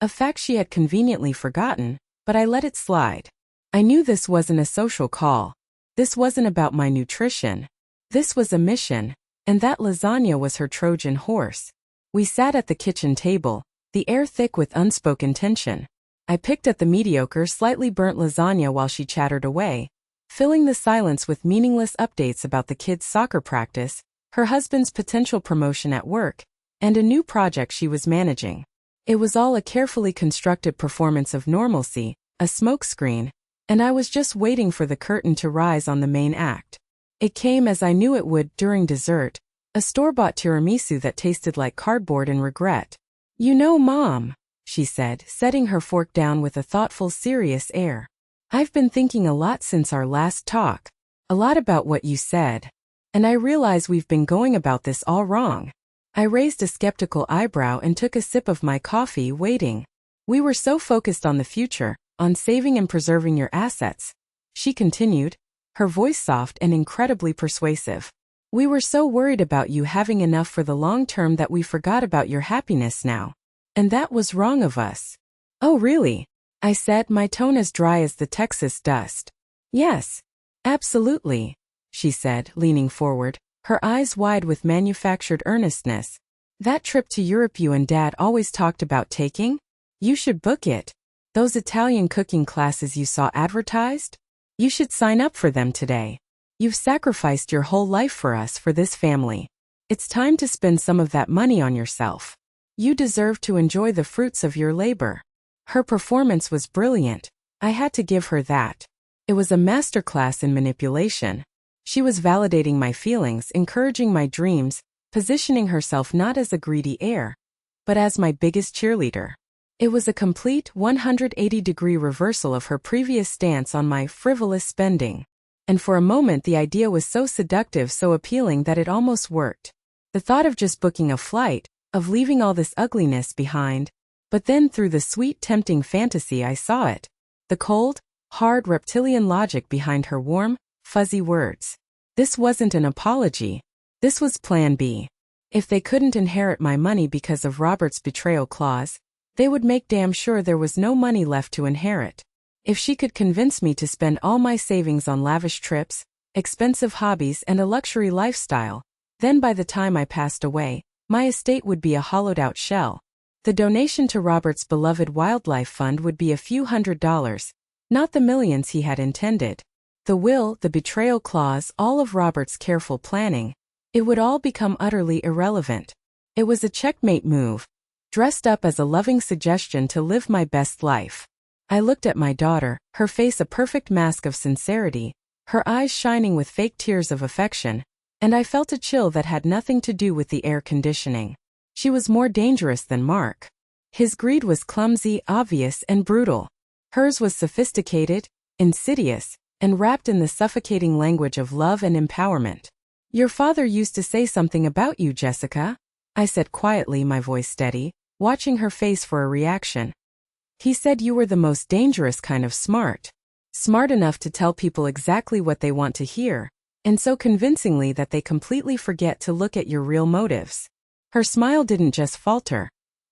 [SPEAKER 1] a fact she had conveniently forgotten, but I let it slide. I knew this wasn't a social call. This wasn't about my nutrition. This was a mission, and that lasagna was her Trojan horse. We sat at the kitchen table, the air thick with unspoken tension. I picked at the mediocre, slightly burnt lasagna while she chattered away, filling the silence with meaningless updates about the kids' soccer practice, her husband's potential promotion at work, and a new project she was managing. It was all a carefully constructed performance of normalcy, a smokescreen, and I was just waiting for the curtain to rise on the main act. It came as I knew it would during dessert, a store-bought tiramisu that tasted like cardboard and regret. You know, Mom, she said, setting her fork down with a thoughtful, serious air. I've been thinking a lot since our last talk. A lot about what you said. And I realize we've been going about this all wrong. I raised a skeptical eyebrow and took a sip of my coffee, waiting. We were so focused on the future, on saving and preserving your assets. She continued, her voice soft and incredibly persuasive. We were so worried about you having enough for the long term that we forgot about your happiness now. And that was wrong of us. Oh, really? I said, my tone as dry as the Texas dust. Yes, absolutely, she said, leaning forward, her eyes wide with manufactured earnestness. That trip to Europe you and Dad always talked about taking? You should book it. Those Italian cooking classes you saw advertised? You should sign up for them today. You've sacrificed your whole life for us, for this family. It's time to spend some of that money on yourself. You deserve to enjoy the fruits of your labor. Her performance was brilliant. I had to give her that. It was a masterclass in manipulation. She was validating my feelings, encouraging my dreams, positioning herself not as a greedy heir, but as my biggest cheerleader. It was a complete 180-degree reversal of her previous stance on my frivolous spending. And for a moment the idea was so seductive, so appealing that it almost worked. The thought of just booking a flight, of leaving all this ugliness behind. But then through the sweet, tempting fantasy I saw it. The cold, hard reptilian logic behind her warm, fuzzy words. This wasn't an apology. This was Plan B. If they couldn't inherit my money because of Robert's betrayal clause, they would make damn sure there was no money left to inherit. If she could convince me to spend all my savings on lavish trips, expensive hobbies, and a luxury lifestyle, then by the time I passed away, my estate would be a hollowed-out shell. The donation to Robert's beloved wildlife fund would be a few $100s, not the millions he had intended. The will, the betrayal clause, all of Robert's careful planning, it would all become utterly irrelevant. It was a checkmate move, dressed up as a loving suggestion to live my best life. I looked at my daughter, her face a perfect mask of sincerity, her eyes shining with fake tears of affection, and I felt a chill that had nothing to do with the air conditioning. She was more dangerous than Mark. His greed was clumsy, obvious, and brutal. Hers was sophisticated, insidious, and wrapped in the suffocating language of love and empowerment. "Your father used to say something about you, Jessica," I said quietly, my voice steady, watching her face for a reaction. "He said you were the most dangerous kind of smart. Smart enough to tell people exactly what they want to hear, and so convincingly that they completely forget to look at your real motives." Her smile didn't just falter.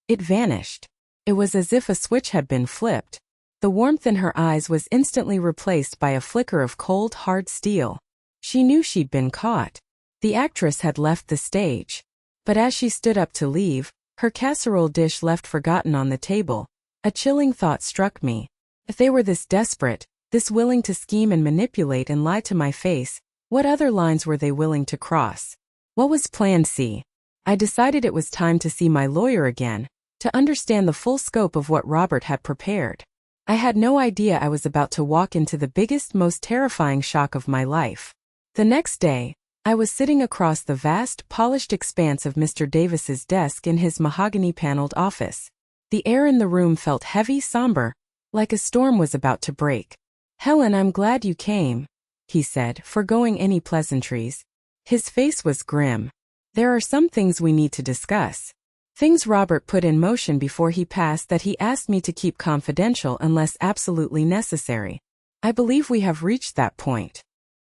[SPEAKER 1] It vanished. It was as if a switch had been flipped. The warmth in her eyes was instantly replaced by a flicker of cold, hard steel. She knew she'd been caught. The actress had left the stage. But as she stood up to leave, her casserole dish left forgotten on the table, a chilling thought struck me. If they were this desperate, this willing to scheme and manipulate and lie to my face, what other lines were they willing to cross? What was Plan C? I decided it was time to see my lawyer again, to understand the full scope of what Robert had prepared. I had no idea I was about to walk into the biggest, most terrifying shock of my life. The next day, I was sitting across the vast, polished expanse of Mr. Davis's desk in his mahogany-paneled office. The air in the room felt heavy, somber, like a storm was about to break. "Helen, I'm glad you came," he said, forgoing any pleasantries. His face was grim. "There are some things we need to discuss. Things Robert put in motion before he passed that he asked me to keep confidential unless absolutely necessary. I believe we have reached that point."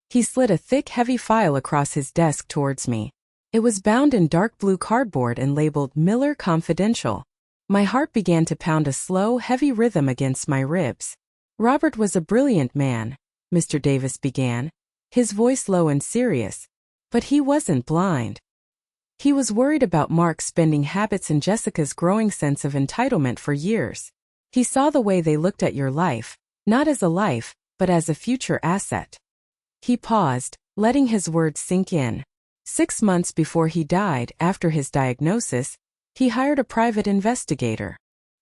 [SPEAKER 1] He slid a thick, heavy file across his desk towards me. It was bound in dark blue cardboard and labeled Miller Confidential. My heart began to pound a slow, heavy rhythm against my ribs. "Robert was a brilliant man," Mr. Davis began, his voice low and serious. "But he wasn't blind. He was worried about Mark's spending habits and Jessica's growing sense of entitlement for years. He saw the way they looked at your life, not as a life, but as a future asset." He paused, letting his words sink in. 6 months before he died, after his diagnosis, he hired a private investigator.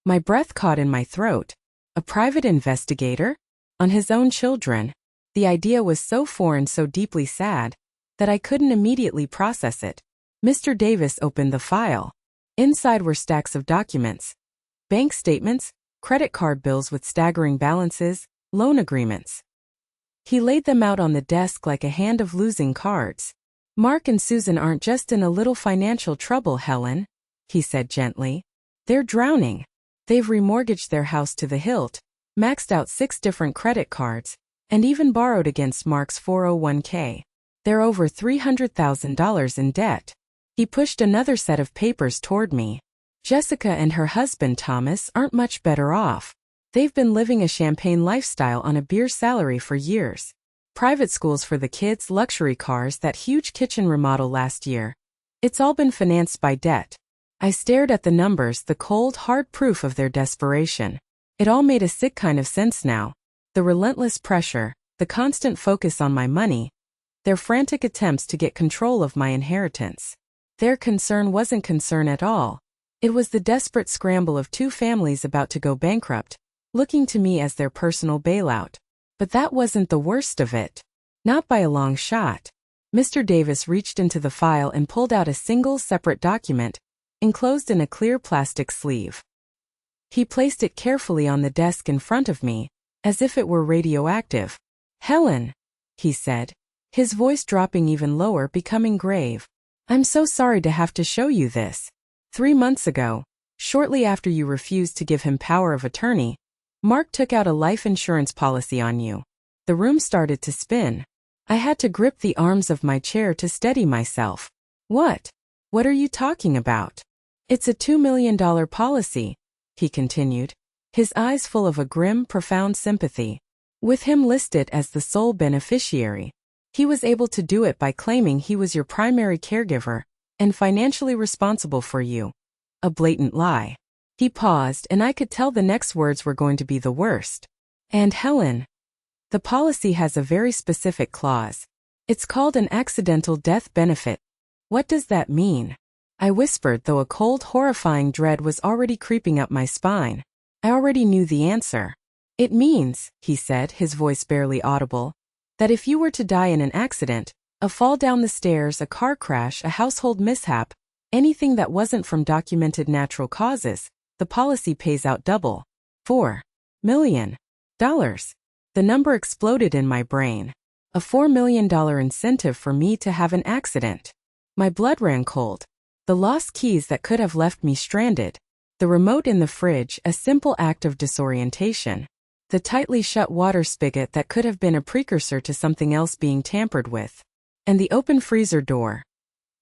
[SPEAKER 1] My breath caught in my throat. A private investigator? On his own children? The idea was so foreign, so deeply sad, that I couldn't immediately process it. Mr. Davis opened the file. Inside were stacks of documents. Bank statements, credit card bills with staggering balances, loan agreements. He laid them out on the desk like a hand of losing cards. "Mark and Susan aren't just in a little financial trouble, Helen," he said gently. "They're drowning. They've remortgaged their house to the hilt, maxed out 6 different credit cards, and even borrowed against Mark's 401k. They're over $300,000 in debt." He pushed another set of papers toward me. "Jessica and her husband Thomas aren't much better off. They've been living a champagne lifestyle on a beer salary for years. Private schools for the kids, luxury cars, that huge kitchen remodel last year. It's all been financed by debt." I stared at the numbers, the cold, hard proof of their desperation. It all made a sick kind of sense now. The relentless pressure, the constant focus on my money, their frantic attempts to get control of my inheritance. Their concern wasn't concern at all. It was the desperate scramble of 2 families about to go bankrupt, looking to me as their personal bailout. But that wasn't the worst of it. Not by a long shot. Mr. Davis reached into the file and pulled out a single, separate document, enclosed in a clear plastic sleeve. He placed it carefully on the desk in front of me, as if it were radioactive. "Helen," he said, his voice dropping even lower, becoming grave. "I'm so sorry to have to show you this. 3 months ago, shortly after you refused to give him power of attorney, Mark took out a life insurance policy on you." The room started to spin. I had to grip the arms of my chair to steady myself. "What? What are you talking about?" "It's a $2 million policy," he continued, his eyes full of a grim, profound sympathy. With him listed as the sole beneficiary, he was able to do it by claiming he was your primary caregiver and financially responsible for you. A blatant lie. He paused, and I could tell the next words were going to be the worst. And Helen, the policy has a very specific clause. It's called an accidental death benefit. What does that mean? I whispered, though a cold, horrifying dread was already creeping up my spine. I already knew the answer. It means, he said, his voice barely audible, that if you were to die in an accident, a fall down the stairs, a car crash, a household mishap, anything that wasn't from documented natural causes, the policy pays out double. $4 million. The number exploded in my brain. A $4 million incentive for me to have an accident. My blood ran cold. The lost keys that could have left me stranded. The remote in the fridge, a simple act of disorientation. The tightly shut water spigot that could have been a precursor to something else being tampered with. And the open freezer door.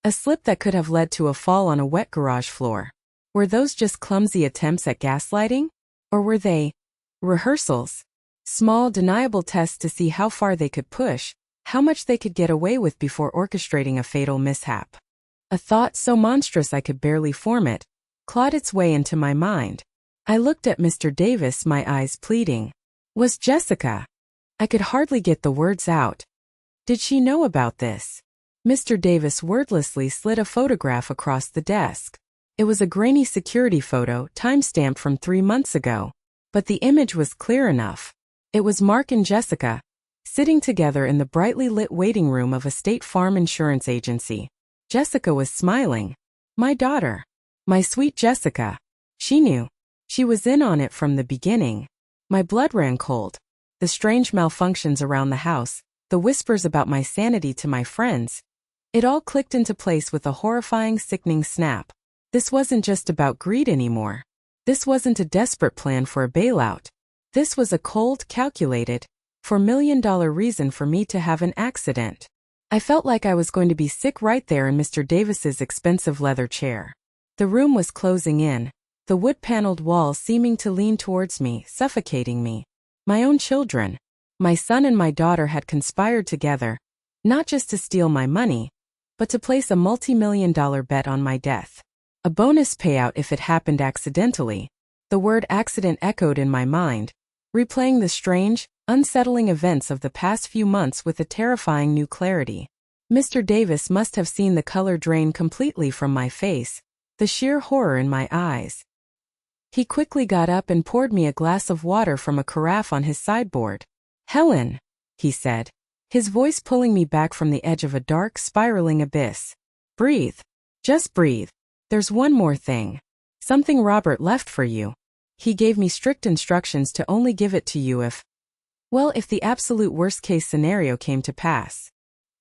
[SPEAKER 1] A slip that could have led to a fall on a wet garage floor. Were those just clumsy attempts at gaslighting? Or were they rehearsals? Small, deniable tests to see how far they could push, how much they could get away with before orchestrating a fatal mishap. A thought so monstrous I could barely form it, clawed its way into my mind. I looked at Mr. Davis, my eyes pleading. Was Jessica? I could hardly get the words out. Did she know about this? Mr. Davis wordlessly slid a photograph across the desk. It was a grainy security photo, time-stamped from 3 months ago. But the image was clear enough. It was Mark and Jessica, sitting together in the brightly lit waiting room of a State Farm insurance agency. Jessica was smiling. My daughter. My sweet Jessica. She knew. She was in on it from the beginning. My blood ran cold. The strange malfunctions around the house, the whispers about my sanity to my friends. It all clicked into place with a horrifying, sickening snap. This wasn't just about greed anymore. This wasn't a desperate plan for a bailout. This was a cold, calculated, $4 million reason for me to have an accident. I felt like I was going to be sick right there in Mr. Davis's expensive leather chair. The room was closing in, the wood-paneled walls seeming to lean towards me, suffocating me. My own children, my son and my daughter had conspired together, not just to steal my money, but to place a multi-million-dollar bet on my death. A bonus payout if it happened accidentally. The word accident echoed in my mind, replaying the strange, unsettling events of the past few months with a terrifying new clarity. Mr. Davis must have seen the color drain completely from my face, the sheer horror in my eyes. He quickly got up and poured me a glass of water from a carafe on his sideboard. Helen, he said, his voice pulling me back from the edge of a dark, spiraling abyss. Breathe. Just breathe. There's one more thing. Something Robert left for you. He gave me strict instructions to only give it to you if the absolute worst-case scenario came to pass.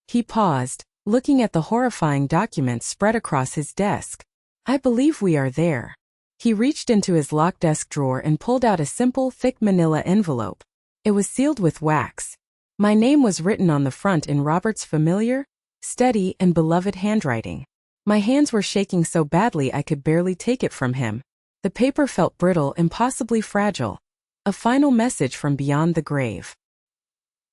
[SPEAKER 1] He paused, looking at the horrifying documents spread across his desk. I believe we are there. He reached into his locked desk drawer and pulled out a simple, thick manila envelope. It was sealed with wax. My name was written on the front in Robert's familiar, steady, and beloved handwriting. My hands were shaking so badly I could barely take it from him. The paper felt brittle, impossibly fragile. A final message from beyond the grave.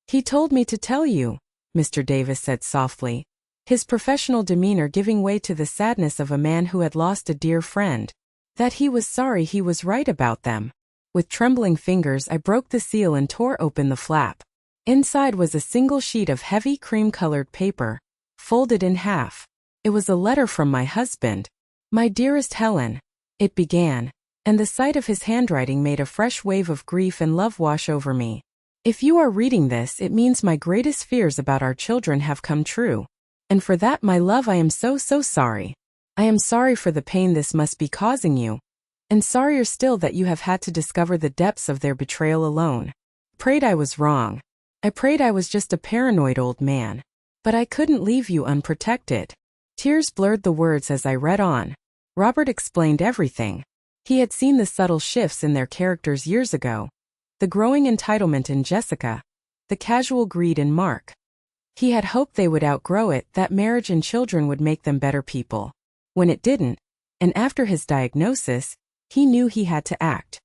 [SPEAKER 1] He told me to tell you, Mr. Davis said softly, his professional demeanor giving way to the sadness of a man who had lost a dear friend, that he was sorry he was right about them. With trembling fingers I broke the seal and tore open the flap. Inside was a single sheet of heavy cream-colored paper, folded in half. It was a letter from my husband. My dearest Helen, it began, and the sight of his handwriting made a fresh wave of grief and love wash over me. If you are reading this, it means my greatest fears about our children have come true. And for that, my love, I am so sorry. I am sorry for the pain this must be causing you. And sorrier still that you have had to discover the depths of their betrayal alone. Prayed I was wrong. I prayed I was just a paranoid old man. But I couldn't leave you unprotected. Tears blurred the words as I read on. Robert explained everything. He had seen the subtle shifts in their characters years ago. The growing entitlement in Jessica. The casual greed in Mark. He had hoped they would outgrow it, that marriage and children would make them better people. When it didn't, and after his diagnosis, he knew he had to act.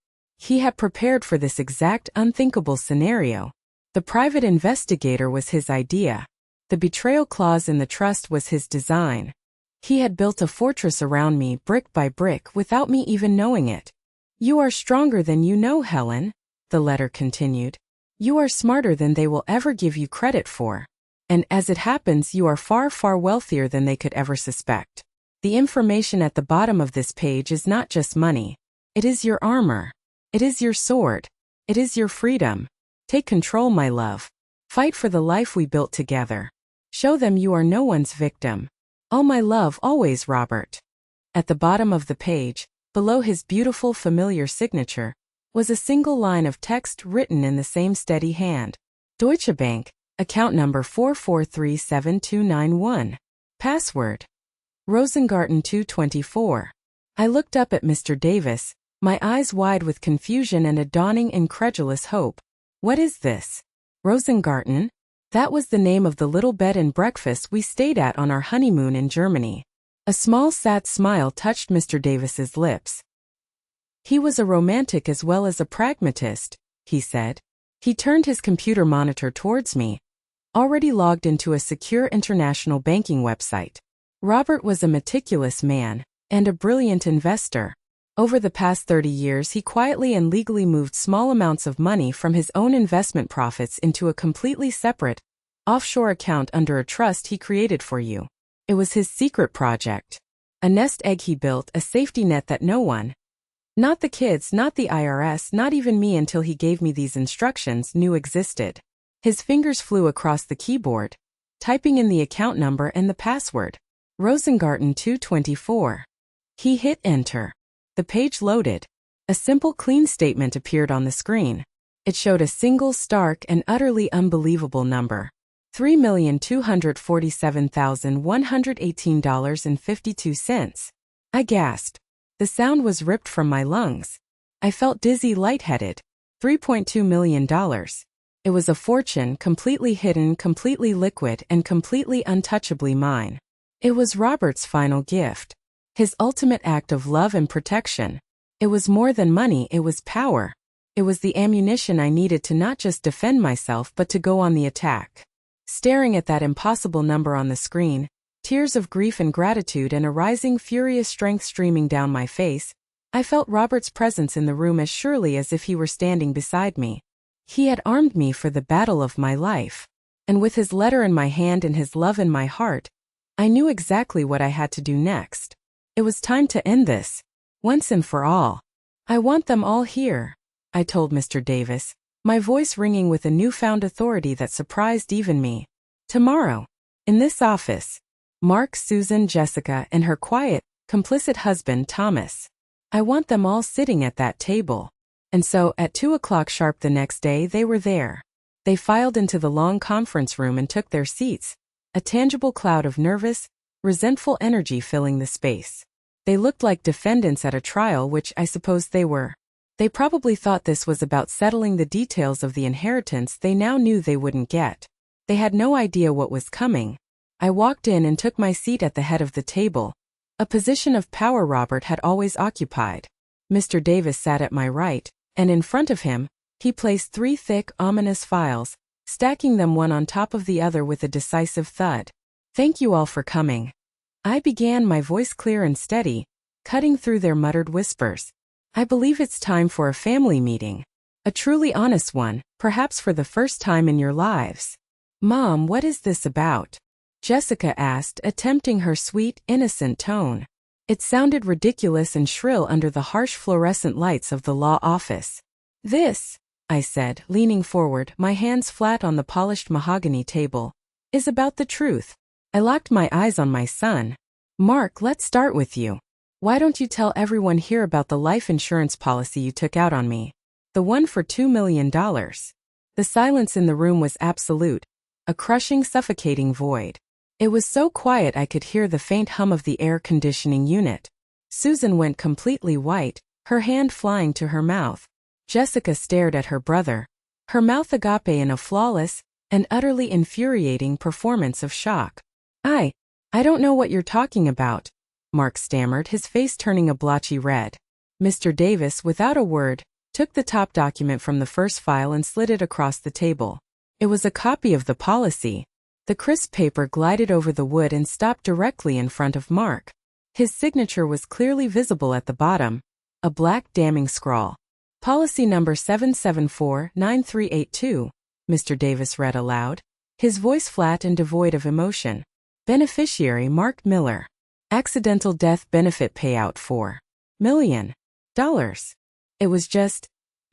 [SPEAKER 1] He had prepared for this exact unthinkable scenario. The private investigator was his idea. The betrayal clause in the trust was his design. He had built a fortress around me brick by brick without me even knowing it. You are stronger than you know, Helen, the letter continued. You are smarter than they will ever give you credit for. And as it happens, you are far, far wealthier than they could ever suspect. The information at the bottom of this page is not just money. It is your armor. It is your sword. It is your freedom. Take control, my love. Fight for the life we built together. Show them you are no one's victim. All my love, always, Robert. At the bottom of the page, below his beautiful, familiar signature, was a single line of text written in the same steady hand. Deutsche Bank, account number 4437291. Password. Rosengarten 224. I looked up at Mr. Davis, my eyes wide with confusion and a dawning incredulous hope. What is this? Rosengarten? That was the name of the little bed and breakfast we stayed at on our honeymoon in Germany. A small sad smile touched Mr. Davis's lips. He was a romantic as well as a pragmatist, he said. He turned his computer monitor towards me, already logged into a secure international banking website. Robert was a meticulous man, and a brilliant investor. Over the past 30 years he quietly and legally moved small amounts of money from his own investment profits into a completely separate, offshore account under a trust he created for you. It was his secret project. A nest egg he built, a safety net that no one, not the kids, not the IRS, not even me until he gave me these instructions, knew existed. His fingers flew across the keyboard, typing in the account number and the password. Rosengarten 224. He hit enter. The page loaded. A simple, clean statement appeared on the screen. It showed a single, stark, and utterly unbelievable number. $3,247,118.52. I gasped. The sound was ripped from my lungs. I felt dizzy, lightheaded. $3.2 million. It was a fortune, completely hidden, completely liquid, and completely untouchably mine. It was Robert's final gift. His ultimate act of love and protection. It was more than money, it was power. It was the ammunition I needed to not just defend myself but to go on the attack. Staring at that impossible number on the screen, tears of grief and gratitude and a rising furious strength streaming down my face, I felt Robert's presence in the room as surely as if he were standing beside me. He had armed me for the battle of my life. And with his letter in my hand and his love in my heart, I knew exactly what I had to do next. It was time to end this, once and for all. I want them all here, I told Mr. Davis, my voice ringing with a newfound authority that surprised even me. Tomorrow, in this office. Mark, Susan, Jessica, and her quiet, complicit husband, Thomas. I want them all sitting at that table. And so, at 2 o'clock sharp the next day, they were there. They filed into the long conference room and took their seats, a tangible cloud of nervous, resentful energy filling the space. They looked like defendants at a trial, which I suppose they were. They probably thought this was about settling the details of the inheritance they now knew they wouldn't get. They had no idea what was coming. I walked in and took my seat at the head of the table, a position of power Robert had always occupied. Mr. Davis sat at my right, and in front of him, he placed 3 thick, ominous files, stacking them one on top of the other with a decisive thud. Thank you all for coming. I began, my voice clear and steady, cutting through their muttered whispers. I believe it's time for a family meeting. A truly honest one, perhaps for the first time in your lives. Mom, what is this about? Jessica asked, attempting her sweet, innocent tone. It sounded ridiculous and shrill under the harsh fluorescent lights of the law office. This, I said, leaning forward, my hands flat on the polished mahogany table, is about the truth. I locked my eyes on my son. Mark, let's start with you. Why don't you tell everyone here about the life insurance policy you took out on me? The one for $2 million. The silence in the room was absolute, a crushing, suffocating void. It was so quiet I could hear the faint hum of the air conditioning unit. Susan went completely white, her hand flying to her mouth. Jessica stared at her brother, her mouth agape in a flawless and utterly infuriating performance of shock. I don't know what you're talking about, Mark stammered, his face turning a blotchy red. Mr. Davis, without a word, took the top document from the first file and slid it across the table. It was a copy of the policy. The crisp paper glided over the wood and stopped directly in front of Mark. His signature was clearly visible at the bottom, a black damning scrawl. Policy number 7749382, Mr. Davis read aloud, his voice flat and devoid of emotion. Beneficiary Mark Miller. Accidental death benefit payout $4 million. It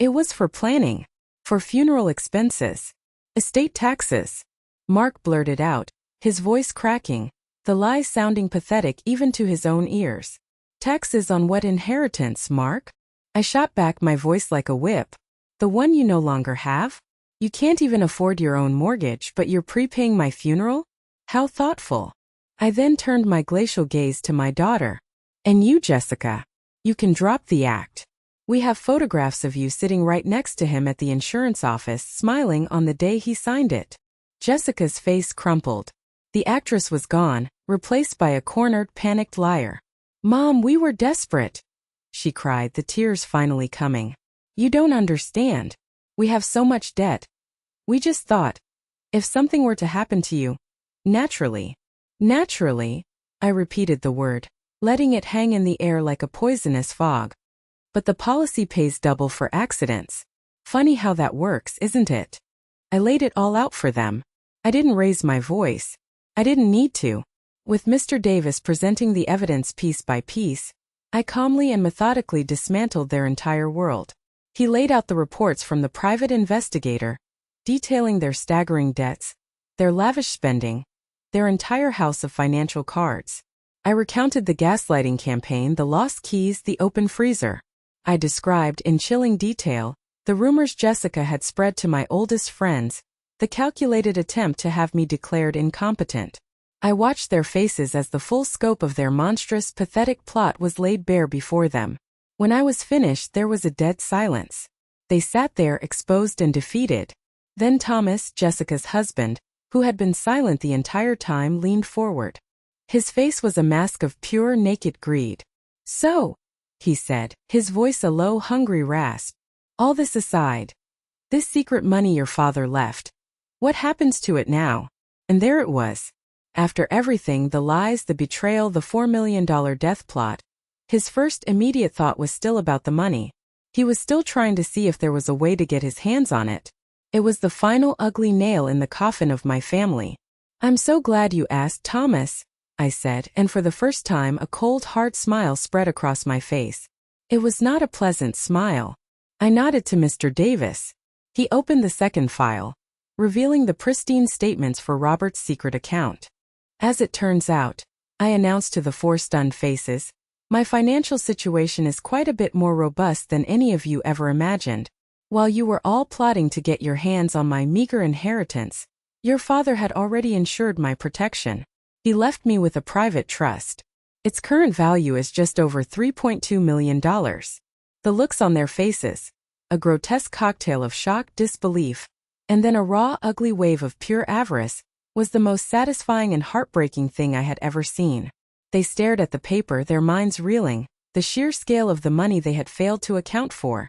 [SPEAKER 1] was for planning, for funeral expenses, estate taxes. Mark blurted out, his voice cracking, the lie sounding pathetic even to his own ears. Taxes on what inheritance, Mark? I shot back, my voice like a whip. The one you no longer have? You can't even afford your own mortgage, but you're prepaying my funeral? How thoughtful. I then turned my glacial gaze to my daughter. And you, Jessica. You can drop the act. We have photographs of you sitting right next to him at the insurance office, smiling on the day he signed it. Jessica's face crumpled. The actress was gone, replaced by a cornered, panicked liar. Mom, we were desperate, she cried, the tears finally coming. You don't understand. We have so much debt. We just thought, if something were to happen to you, naturally, I repeated the word, letting it hang in the air like a poisonous fog. But the policy pays double for accidents. Funny how that works, isn't it? I laid it all out for them. I didn't raise my voice. I didn't need to. With Mr. Davis presenting the evidence piece by piece, I calmly and methodically dismantled their entire world. He laid out the reports from the private investigator, detailing their staggering debts, their lavish spending, their entire house of financial cards. I recounted the gaslighting campaign, the lost keys, the open freezer. I described in chilling detail the rumors Jessica had spread to my oldest friends, the calculated attempt to have me declared incompetent. I watched their faces as the full scope of their monstrous, pathetic plot was laid bare before them. When I was finished, there was a dead silence. They sat there exposed and defeated. Then Thomas, Jessica's husband, who had been silent the entire time, leaned forward. His face was a mask of pure, naked greed. So, he said, his voice a low, hungry rasp, all this aside, this secret money your father left, what happens to it now? And there it was. After everything, the lies, the betrayal, the $4 million death plot, his first immediate thought was still about the money. He was still trying to see if there was a way to get his hands on it. It was the final ugly nail in the coffin of my family. I'm so glad you asked, Thomas, I said, and for the first time a cold, hard smile spread across my face. It was not a pleasant smile. I nodded to Mr. Davis. He opened the second file, revealing the pristine statements for Robert's secret account. As it turns out, I announced to the four stunned faces, my financial situation is quite a bit more robust than any of you ever imagined. While you were all plotting to get your hands on my meager inheritance, your father had already ensured my protection. He left me with a private trust. Its current value is just over $3.2 million. The looks on their faces, a grotesque cocktail of shock, disbelief, and then a raw, ugly wave of pure avarice, was the most satisfying and heartbreaking thing I had ever seen. They stared at the paper, their minds reeling, the sheer scale of the money they had failed to account for,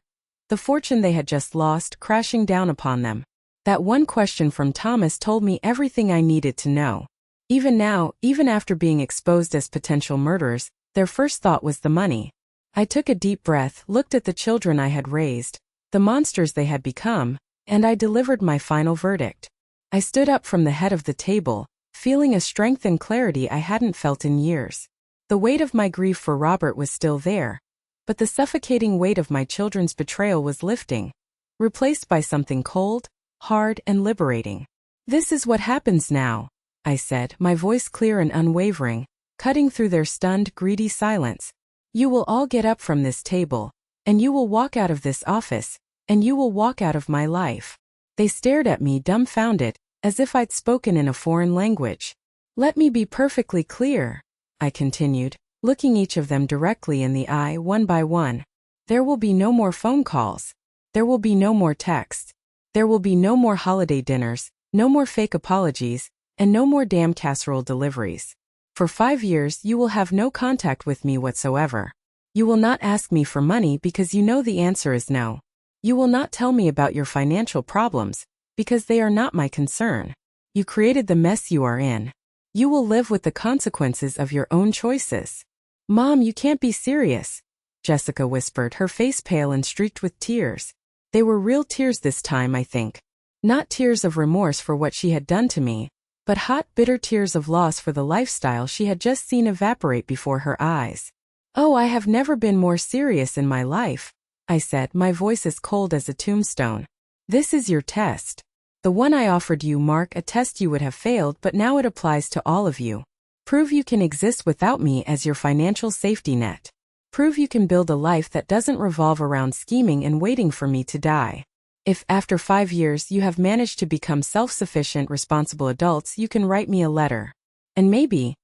[SPEAKER 1] the fortune they had just lost crashing down upon them. That one question from Thomas told me everything I needed to know. Even now, even after being exposed as potential murderers, their first thought was the money. I took a deep breath, looked at the children I had raised, the monsters they had become, and I delivered my final verdict. I stood up from the head of the table, feeling a strength and clarity I hadn't felt in years. The weight of my grief for Robert was still there, but the suffocating weight of my children's betrayal was lifting, replaced by something cold, hard, and liberating. This is what happens now, I said, my voice clear and unwavering, cutting through their stunned, greedy silence. You will all get up from this table, and you will walk out of this office, and you will walk out of my life. They stared at me dumbfounded, as if I'd spoken in a foreign language. Let me be perfectly clear, I continued, looking each of them directly in the eye one by one. There will be no more phone calls. There will be no more texts. There will be no more holiday dinners, no more fake apologies, and no more damn casserole deliveries. For 5 years you will have no contact with me whatsoever. You will not ask me for money because you know the answer is no. You will not tell me about your financial problems, because they are not my concern. You created the mess you are in. You will live with the consequences of your own choices. Mom, you can't be serious, Jessica whispered, her face pale and streaked with tears. They were real tears this time, I think. Not tears of remorse for what she had done to me, but hot, bitter tears of loss for the lifestyle she had just seen evaporate before her eyes. Oh, I have never been more serious in my life, I said, my voice as cold as a tombstone. This is your test. The one I offered you, Mark, a test you would have failed, but now it applies to all of you. Prove you can exist without me as your financial safety net. Prove you can build a life that doesn't revolve around scheming and waiting for me to die. If, after 5 years, you have managed to become self-sufficient, responsible adults, you can write me a letter. And maybe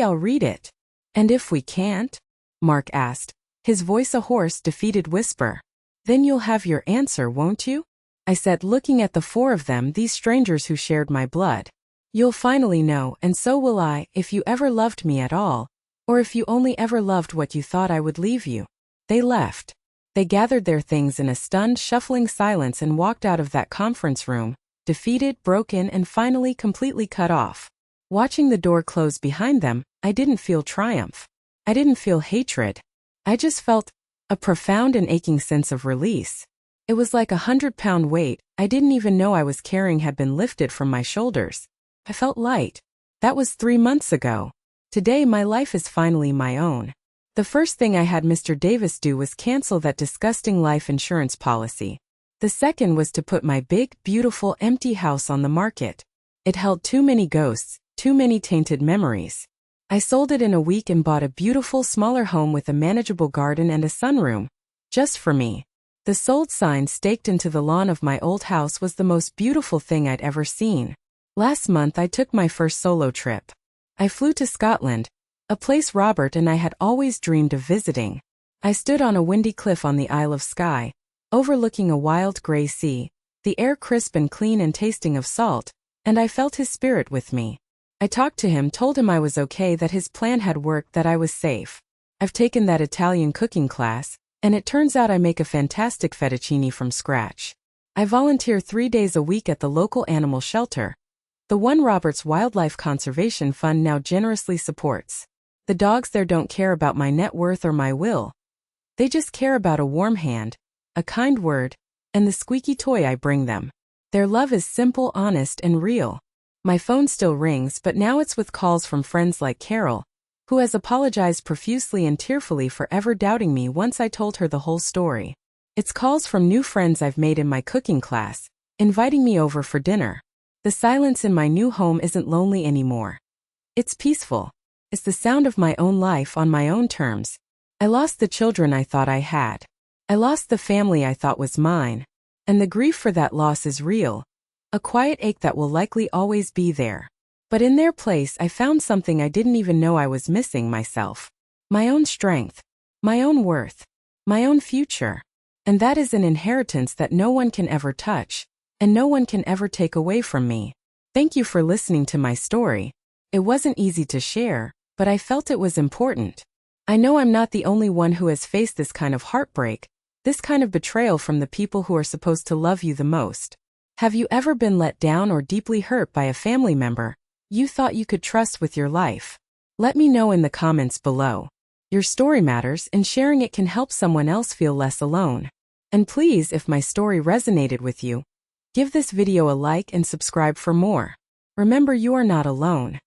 [SPEAKER 1] I'll read it. And if we can't? Mark asked, his voice a hoarse, defeated whisper. Then you'll have your answer, won't you? I said, looking at the four of them, these strangers who shared my blood. You'll finally know, and so will I, if you ever loved me at all, or if you only ever loved what you thought I would leave you. They left. They gathered their things in a stunned, shuffling silence and walked out of that conference room, defeated, broken, and finally completely cut off. Watching the door close behind them, I didn't feel triumph. I didn't feel hatred. I just felt a profound and aching sense of release. It was like 100-pound weight I didn't even know I was carrying had been lifted from my shoulders. I felt light. That was 3 months ago. Today my life is finally my own. The first thing I had Mr. Davis do was cancel that disgusting life insurance policy. The second was to put my big, beautiful, empty house on the market. It held too many ghosts, too many tainted memories. I sold it in a week and bought a beautiful, smaller home with a manageable garden and a sunroom. Just for me. The sold sign staked into the lawn of my old house was the most beautiful thing I'd ever seen. Last month I took my first solo trip. I flew to Scotland, a place Robert and I had always dreamed of visiting. I stood on a windy cliff on the Isle of Skye, overlooking a wild grey sea, the air crisp and clean and tasting of salt, and I felt his spirit with me. I talked to him, told him I was okay, that his plan had worked, that I was safe. I've taken that Italian cooking class, and it turns out I make a fantastic fettuccine from scratch. I volunteer 3 days a week at the local animal shelter, the one Robert's Wildlife Conservation Fund now generously supports. The dogs there don't care about my net worth or my will. They just care about a warm hand, a kind word, and the squeaky toy I bring them. Their love is simple, honest, and real. My phone still rings, but now it's with calls from friends like Carol, who has apologized profusely and tearfully for ever doubting me once I told her the whole story. It's calls from new friends I've made in my cooking class, inviting me over for dinner. The silence in my new home isn't lonely anymore. It's peaceful. It's the sound of my own life on my own terms. I lost the children I thought I had. I lost the family I thought was mine. And the grief for that loss is real. A quiet ache that will likely always be there. But in their place I found something I didn't even know I was missing: myself. My own strength. My own worth. My own future. And that is an inheritance that no one can ever touch, and no one can ever take away from me. Thank you for listening to my story. It wasn't easy to share, but I felt it was important. I know I'm not the only one who has faced this kind of heartbreak, this kind of betrayal from the people who are supposed to love you the most. Have you ever been let down or deeply hurt by a family member you thought you could trust with your life? Let me know in the comments below. Your story matters, and sharing it can help someone else feel less alone. And please, if my story resonated with you, give this video a like and subscribe for more. Remember, you are not alone.